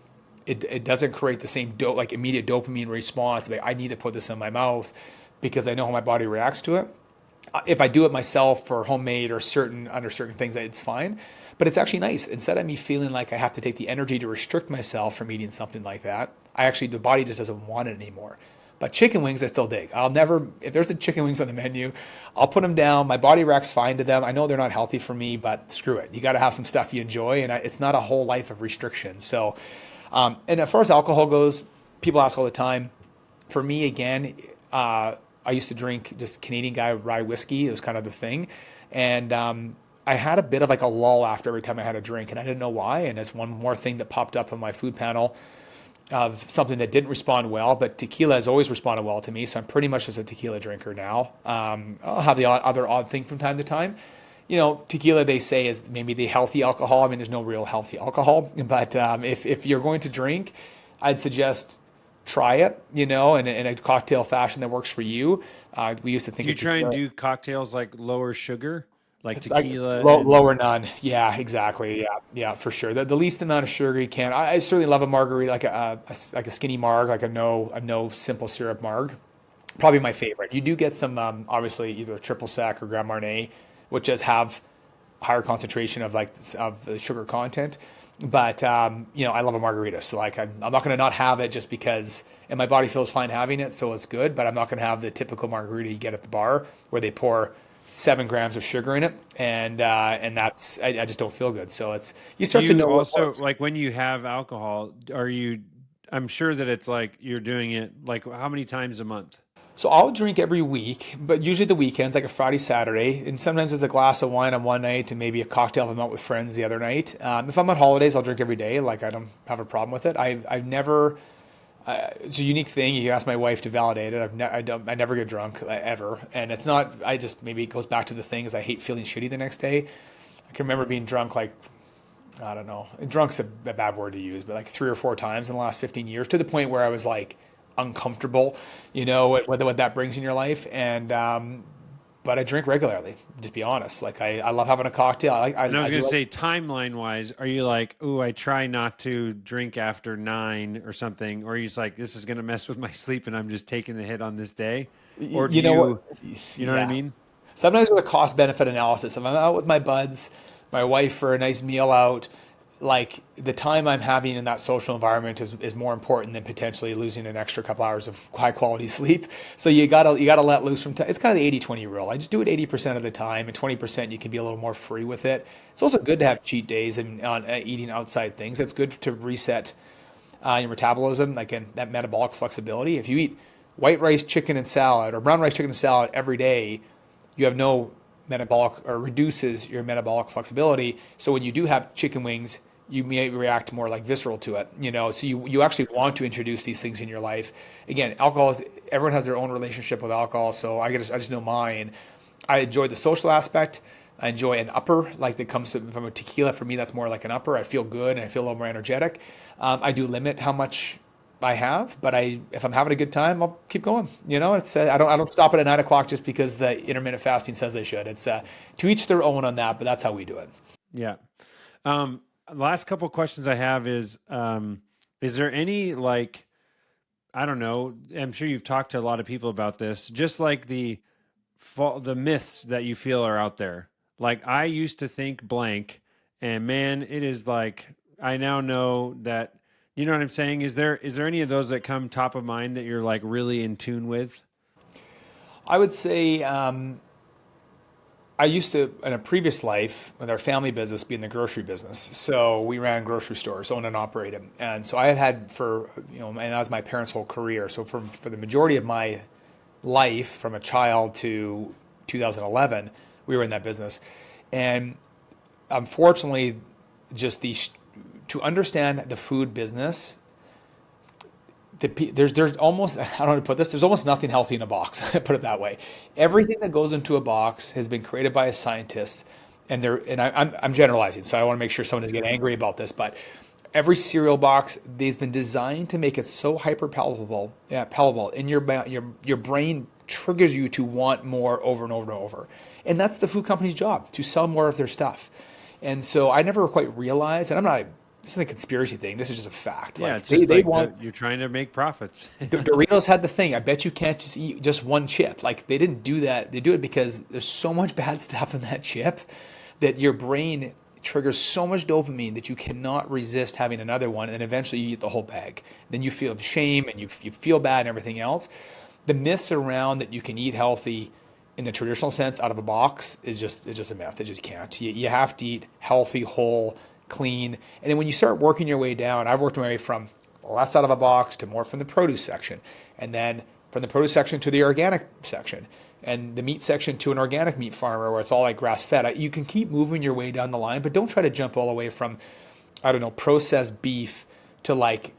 it doesn't create the same like immediate dopamine response. Like I need to put this in my mouth because I know how my body reacts to it. If I do it myself for homemade or under certain things, it's fine. But it's actually nice. Instead of me feeling like I have to take the energy to restrict myself from eating something like that, the body just doesn't want it anymore. But chicken wings, I still dig. I'll never, if there's a chicken wings on the menu, I'll put them down. My body reacts fine to them. I know they're not healthy for me, but screw it. You got to have some stuff you enjoy, and it's not a whole life of restriction. So, and as far as alcohol goes, people ask all the time. For me, again, I used to drink just Canadian guy rye whiskey. It was kind of the thing. And I had a bit of like a lull after every time I had a drink, and I didn't know why. And it's one more thing that popped up on my food panel of something that didn't respond well, but tequila has always responded well to me. So I'm pretty much just a tequila drinker now. I'll have the other odd thing from time to time. Tequila, they say, is maybe the healthy alcohol. I mean, there's no real healthy alcohol, but if you're going to drink, I'd suggest try it, in a cocktail fashion that works for you. We used to think You try and do cocktails like lower sugar, like like tequila lower none. Yeah, exactly. Yeah, for sure. The least amount of sugar you can. I certainly love a margarita, like a skinny marg, like a no simple syrup marg. Probably my favorite. You do get some obviously either triple sec or Grand Marnier, which does have higher concentration of of the sugar content. But I love a margarita, so like I'm not going to not have it just because, and my body feels fine having it, so it's good. But I'm not going to have the typical margarita you get at the bar where they pour 7 grams of sugar in it, and that's I just don't feel good. So you start to you know what also works. like when you have alcohol, I'm sure that it's like you're doing it like how many times a month? So I'll drink every week, but usually the weekends, like a Friday, Saturday, and sometimes it's a glass of wine on one night and maybe a cocktail if I'm out with friends the other night. If I'm on holidays, I'll drink every day. Like I don't have a problem with it. I've never. It's a unique thing. You can ask my wife to validate it. I never get drunk ever, and it's not. I just maybe it goes back to the thing is I hate feeling shitty the next day. I can remember being drunk like I don't know. Drunk's a bad word to use, but like 3 or 4 times in the last 15 years to the point where I was like, uncomfortable, what that brings in your life. And but I drink regularly. Just be honest. Like I love having a cocktail. And I was I going do to like. say, timeline wise, are you like, oh, I try not to drink after 9 or something? Or are you just like, this is going to mess with my sleep and I'm just taking the hit on this day? Or do You know what? you know what I Yeah. mean? Sometimes with a cost benefit analysis, if I'm out with my buds, my wife for a nice meal out, like the time I'm having in that social environment is more important than potentially losing an extra couple hours of high quality sleep. So you gotta let loose from time. It's kind of the 80-20 rule. I just do it 80% of the time, and 20% you can be a little more free with it. It's also good to have cheat days and on eating outside things. It's good to reset your metabolism, like in that metabolic flexibility. If you eat white rice, chicken, and salad, or brown rice, chicken, and salad every day, you have no metabolic or reduces your metabolic flexibility. So when you do have chicken wings, you may react more like visceral to it, So you actually want to introduce these things in your life. Again, alcohol is everyone has their own relationship with alcohol, so I just know mine. I enjoy the social aspect. I enjoy an upper, like that comes from a tequila. For me, that's more like an upper. I feel good and I feel a little more energetic. I do limit how much I have, but if I'm having a good time, I'll keep going. It's I don't stop it at 9 o'clock just because the intermittent fasting says I should. It's to each their own on that, but that's how we do it. Yeah. The last couple of questions I have is there any like, I don't know, I'm sure you've talked to a lot of people about this, just like the myths that you feel are out there. Like I used to think blank, and man, it is like I now know that. You know what I'm saying? Is there any of those that come top of mind that you're like really in tune with? I would say I used to, in a previous life, with our family business, be in the grocery business. So we ran grocery stores, owned and operated. And so I had for, and that was my parents' whole career. So for the majority of my life, from a child to 2011, we were in that business. And unfortunately, just to understand the food business, there's almost, I don't know how to put this, there's almost nothing healthy in a box. Put it that way. Everything that goes into a box has been created by a scientist, I'm generalizing, so I want to make sure someone doesn't get angry about this, but every cereal box, they've been designed to make it so hyper palatable, palatable in your brain triggers you to want more over and over and over. And that's the food company's job, to sell more of their stuff. And so I never quite realized, and this isn't a conspiracy thing. This is just a fact. Yeah, Like it's they, just they like want you're trying to make profits. Doritos had the thing. I bet you can't just eat just one chip. Like they didn't do that. They do it because there's so much bad stuff in that chip that your brain triggers so much dopamine that you cannot resist having another one, and eventually you eat the whole bag. Then you feel shame and you feel bad and everything else. The myths around that you can eat healthy in the traditional sense out of a box it's just a myth. It just can't. You have to eat healthy, whole, clean. And then when you start working your way down, I've worked my way from less out of a box to more from the produce section, and then from the produce section to the organic section, and the meat section to an organic meat farmer where it's all like grass fed. You can keep moving your way down the line, but don't try to jump all the way from, I don't know, processed beef to like,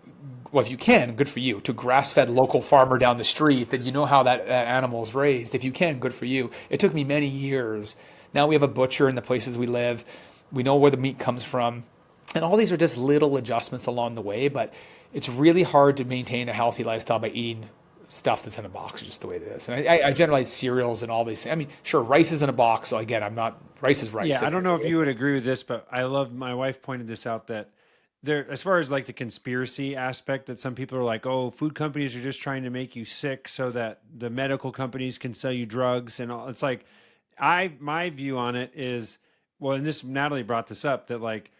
well, if you can, good for you, to grass-fed local farmer down the street that you know how that animal is raised. If you can, good for you. It took me many years. Now we have a butcher in the places we live. We know where the meat comes from. And all these are just little adjustments along the way, but it's really hard to maintain a healthy lifestyle by eating stuff that's in a box, just the way it is. And I generalize cereals and all these things. I mean, sure, rice is in a box. So again, rice is rice. Yeah, I don't know if you would agree with this, but my wife pointed this out that there, as far as like the conspiracy aspect, that some people are like, oh, food companies are just trying to make you sick so that the medical companies can sell you drugs and all. It's like, my view on it is, well, and this Natalie brought this up, that like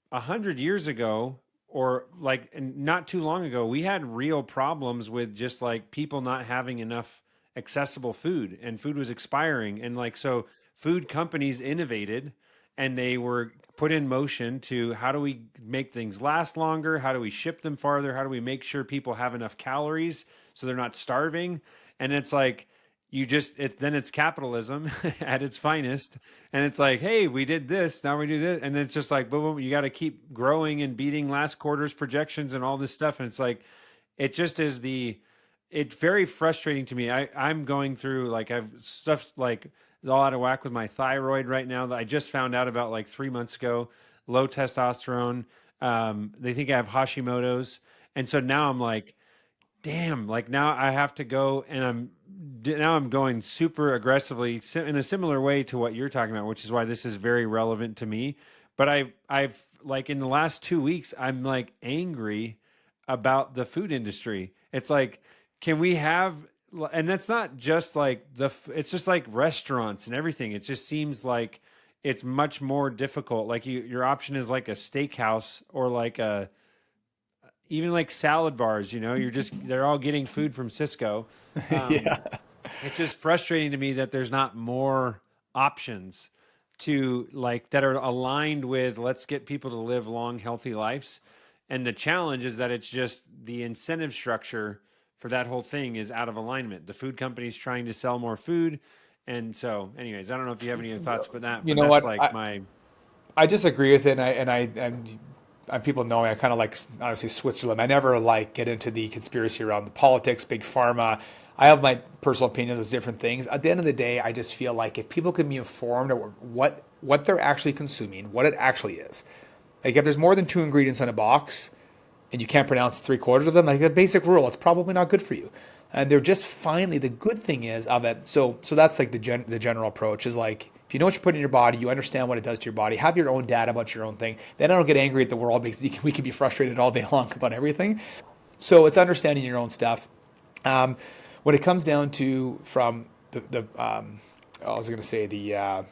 100 years ago, or like and not too long ago, we had real problems with just like people not having enough accessible food, and food was expiring, and like so food companies innovated, and they were put in motion to, how do we make things last longer, how do we ship them farther, how do we make sure people have enough calories so they're not starving. And it's like, then it's capitalism at its finest, and it's like, hey, we did this, now we do this, and it's just like boom, boom, you got to keep growing and beating last quarter's projections and all this stuff. And it's like, it just is it's very frustrating to me. I'm going through, like, I've stuff like is all out of whack with my thyroid right now that I just found out about like 3 months ago. Low testosterone. They think I have Hashimoto's, and so now I'm like, damn, like now I have to go, and I'm going super aggressively in a similar way to what you're talking about, which is why this is very relevant to me. But I've like in the last 2 weeks, I'm like angry about the food industry. It's like, can we have, and that's not just like it's just like restaurants and everything. It just seems like it's much more difficult. Like your option is like a steakhouse or like even like salad bars, they're all getting food from Cisco. Yeah. It's just frustrating to me that there's not more options to like that are aligned with let's get people to live long, healthy lives. And the challenge is that it's just the incentive structure for that whole thing is out of alignment. The food company's trying to sell more food. And so, anyways, I don't know if you have any other thoughts about that, You but know that's what? like my I disagree with it, and people know me. I kind of like obviously Switzerland. I never like get into the conspiracy around the politics, big pharma. I have my personal opinions on different things. At the end of the day, I just feel like if people can be informed of what they're actually consuming, what it actually is. Like if there's more than two ingredients in a box, and you can't pronounce three-quarters of them, like a basic rule, it's probably not good for you. And they're just finally the good thing is of it. So that's like the general approach is like if you know what you put in your body, you understand what it does to your body, have your own data about your own thing. Then I don't get angry at the world because we can be frustrated all day long about everything. So it's understanding your own stuff. When it comes down to from I was going to say the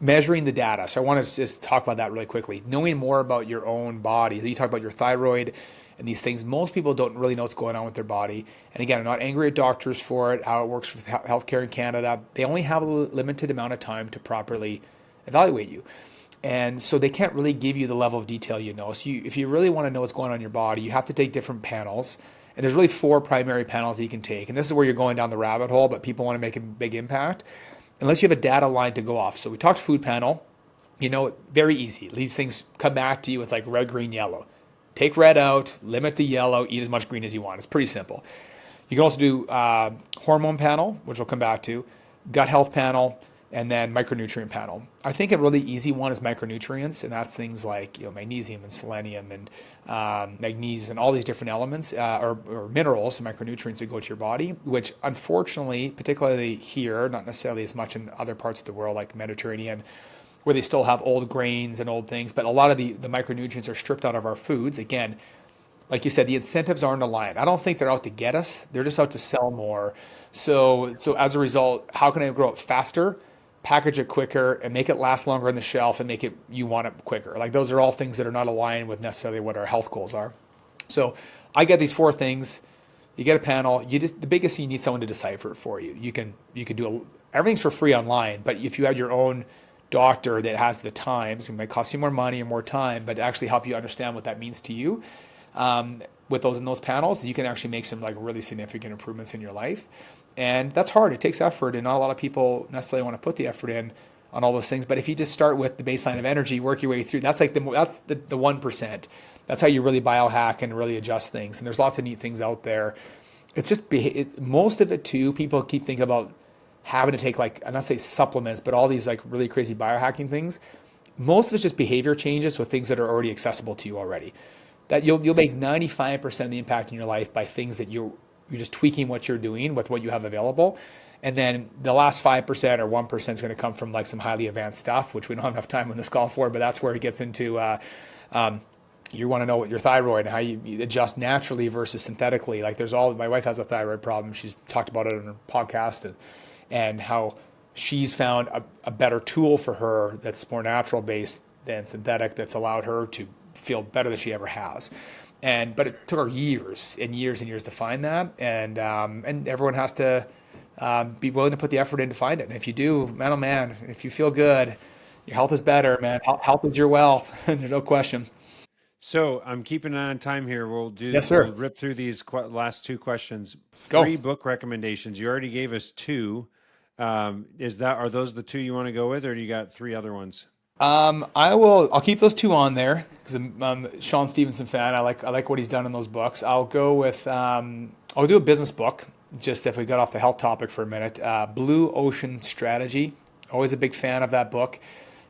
measuring the data. So I want to just talk about that really quickly. Knowing more about your own body. You talk about your thyroid and these things. Most people don't really know what's going on with their body. And again, I'm not angry at doctors for it, how it works with healthcare in Canada. They only have a limited amount of time to properly evaluate you. And so they can't really give you the level of detail you know. So if you really want to know what's going on in your body, you have to take different panels. And there's really 4 primary panels that you can take. And this is where you're going down the rabbit hole, but people want to make a big impact. Unless you have a data line to go off. So we talked food panel, very easy. These things come back to you. It's like red, green, yellow. Take red out, limit the yellow, eat as much green as you want. It's pretty simple. You can also do hormone panel, which we'll come back to, gut health panel, and then micronutrient panel. I think a really easy one is micronutrients, and that's things like magnesium and selenium and magnesium and all these different elements or minerals and micronutrients that go to your body, which unfortunately, particularly here, not necessarily as much in other parts of the world like Mediterranean, where they still have old grains and old things, but a lot of the micronutrients are stripped out of our foods. Again, like you said, the incentives aren't aligned. I don't think they're out to get us. They're just out to sell more. So as a result, how can I grow it faster, package it quicker, and make it last longer on the shelf and make it you want it quicker? Like those are all things that are not aligned with necessarily what our health goals are. So I get these 4 things. You get a panel. The biggest thing, you need someone to decipher it for you. You can do everything's for free online, but if you have your own doctor that has the time, it might cost you more money or more time, but to actually help you understand what that means to you. With those panels, you can actually make some like really significant improvements in your life. And that's hard. It takes effort, and not a lot of people necessarily want to put the effort in on all those things. But if you just start with the baseline of energy, work your way through, that's the 1%. That's how you really biohack and really adjust things. And there's lots of neat things out there. It's just most of it too. People keep thinking about having to take like, I'm not saying supplements, but all these like really crazy biohacking things. Most of it's just behavior changes with things that are already accessible to you already. That you'll make 95% of the impact in your life by things that you're just tweaking what you're doing with what you have available. And then the last 5% or 1% is going to come from like some highly advanced stuff, which we don't have enough time on this call for, but that's where it gets into, you want to know what your thyroid and how you adjust naturally versus synthetically. Like my wife has a thyroid problem. She's talked about it on her podcast and how she's found a better tool for her that's more natural based than synthetic that's allowed her to feel better than she ever has. But it took her years and years and years to find that. And everyone has to be willing to put the effort in to find it. And if you do, man, oh man, if you feel good, your health is better, man. Health is your wealth. There's no question. So I'm keeping an eye on time here. Yes, sir. We'll rip through these last 2 questions. Go. 3 book recommendations. You already gave us 2. Are those the 2 you want to go with, or do you got 3 other ones? I'll keep those 2 on there because I'm a Sean Stevenson fan. I like what he's done in those books. I'll go with I'll do a business book. Just if we got off the health topic for a minute, Blue Ocean Strategy. Always a big fan of that book.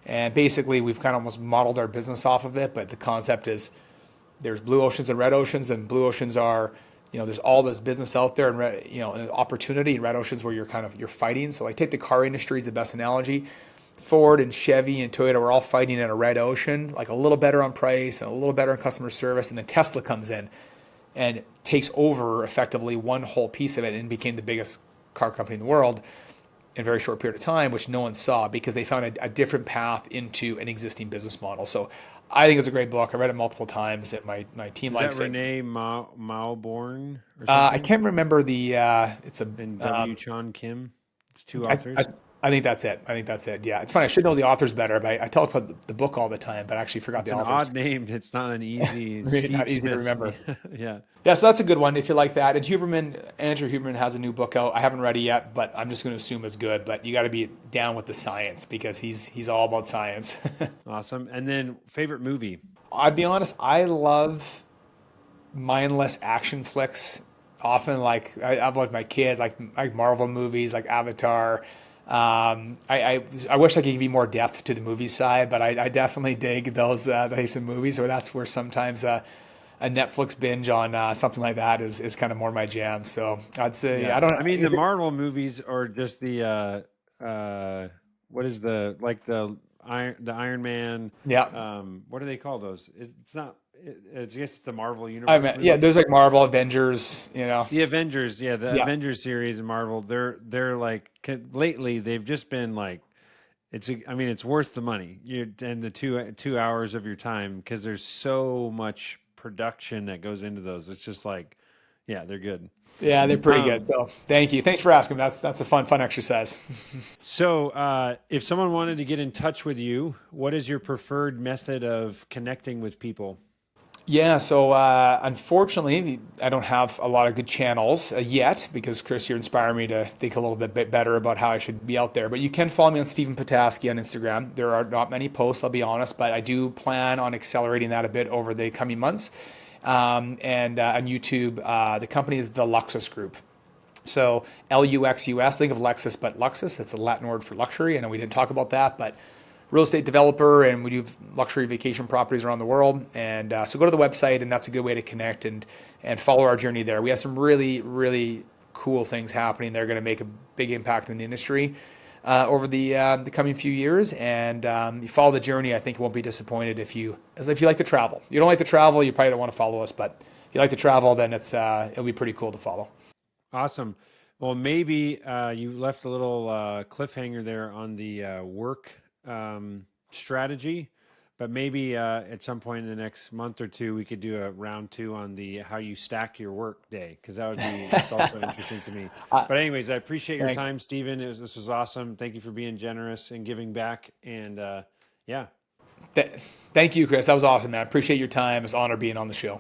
And basically, we've kind of almost modeled our business off of it. But the concept is there's blue oceans and red oceans, and blue oceans are there's all this business out there and, and opportunity in red oceans where you're fighting. So like take the car industry is the best analogy. Ford and Chevy and Toyota were all fighting in a red ocean, like a little better on price and a little better on customer service. And then Tesla comes in and takes over effectively one whole piece of it and became the biggest car company in the world in a very short period of time, which no one saw because they found a different path into an existing business model. So I think it's a great book. I read it multiple times and my team likes it. Is that Renee Mauborgne or something? I can't remember it's a... And W. Chan Kim. It's two authors. I think that's it. Yeah, it's funny. I should know the authors better, but I talk about the book all the time, but I actually forgot the authors. It's an odd name. It's not an easy, not easy to remember. Yeah. Yeah, so that's a good one if you like that. And Andrew Huberman has a new book out. I haven't read it yet, but I'm just going to assume it's good. But you got to be down with the science because he's all about science. Awesome. And then favorite movie? I'd be honest, I love mindless action flicks. Often, like I'm with my kids, like Marvel movies, like Avatar. I wish I could give you more depth to the movie side, but I definitely dig those types of movies. So that's where sometimes a Netflix binge on something like that is kind of more my jam. So I'd say the Marvel movies are just the what is the Iron Man? Yeah. What do they call those? It's not. It's just the Marvel universe. There's like Marvel, Avengers, The Avengers, Avengers series in Marvel. They're like lately they've just been like, it's worth the money. And the 2 hours of your time because there's so much production that goes into those. It's just like, they're good. Yeah, they're pretty good. So thank you. Thanks for asking. That's a fun exercise. So if someone wanted to get in touch with you, what is your preferred method of connecting with people? Yeah, so unfortunately, I don't have a lot of good channels yet because, Chris, you're inspiring me to think a little bit better about how I should be out there. But you can follow me on Stephen Patasky on Instagram. There are not many posts, I'll be honest, but I do plan on accelerating that a bit over the coming months. And on YouTube, the company is the Luxus Group. So Luxus, think of Lexus, but Luxus, it's the Latin word for luxury. I know we didn't talk about that, but real estate developer, and we do luxury vacation properties around the world. And so go to the website, and that's a good way to connect and follow our journey there. We have some really, really cool things happening. They're going to make a big impact in the industry over the coming few years. And you follow the journey, I think you won't be disappointed if you like to travel. You don't like to travel, you probably don't want to follow us, but if you like to travel, then it'll be pretty cool to follow. Awesome. Well, maybe you left a little cliffhanger there on the work strategy, but maybe at some point in the next month or two, we could do a round 2 on the how you stack your work day, because that's also interesting to me. But anyways, I appreciate your time, Stephen. This was awesome. Thank you for being generous and giving back. And thank you, Chris. That was awesome, man. I appreciate your time. It's an honor being on the show.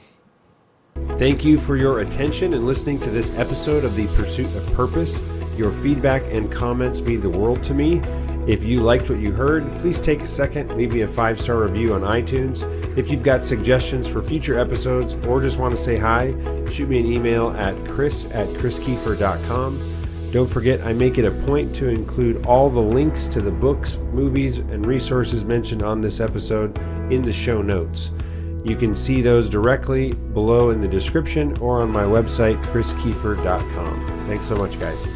Thank you for your attention and listening to this episode of The Pursuit of Purpose. Your feedback and comments mean the world to me. If you liked what you heard, please take a second, leave me a 5-star review on iTunes. If you've got suggestions for future episodes or just want to say hi, shoot me an email at chris@chriskiefer.com. Don't forget, I make it a point to include all the links to the books, movies, and resources mentioned on this episode in the show notes. You can see those directly below in the description or on my website, chriskiefer.com. Thanks so much, guys.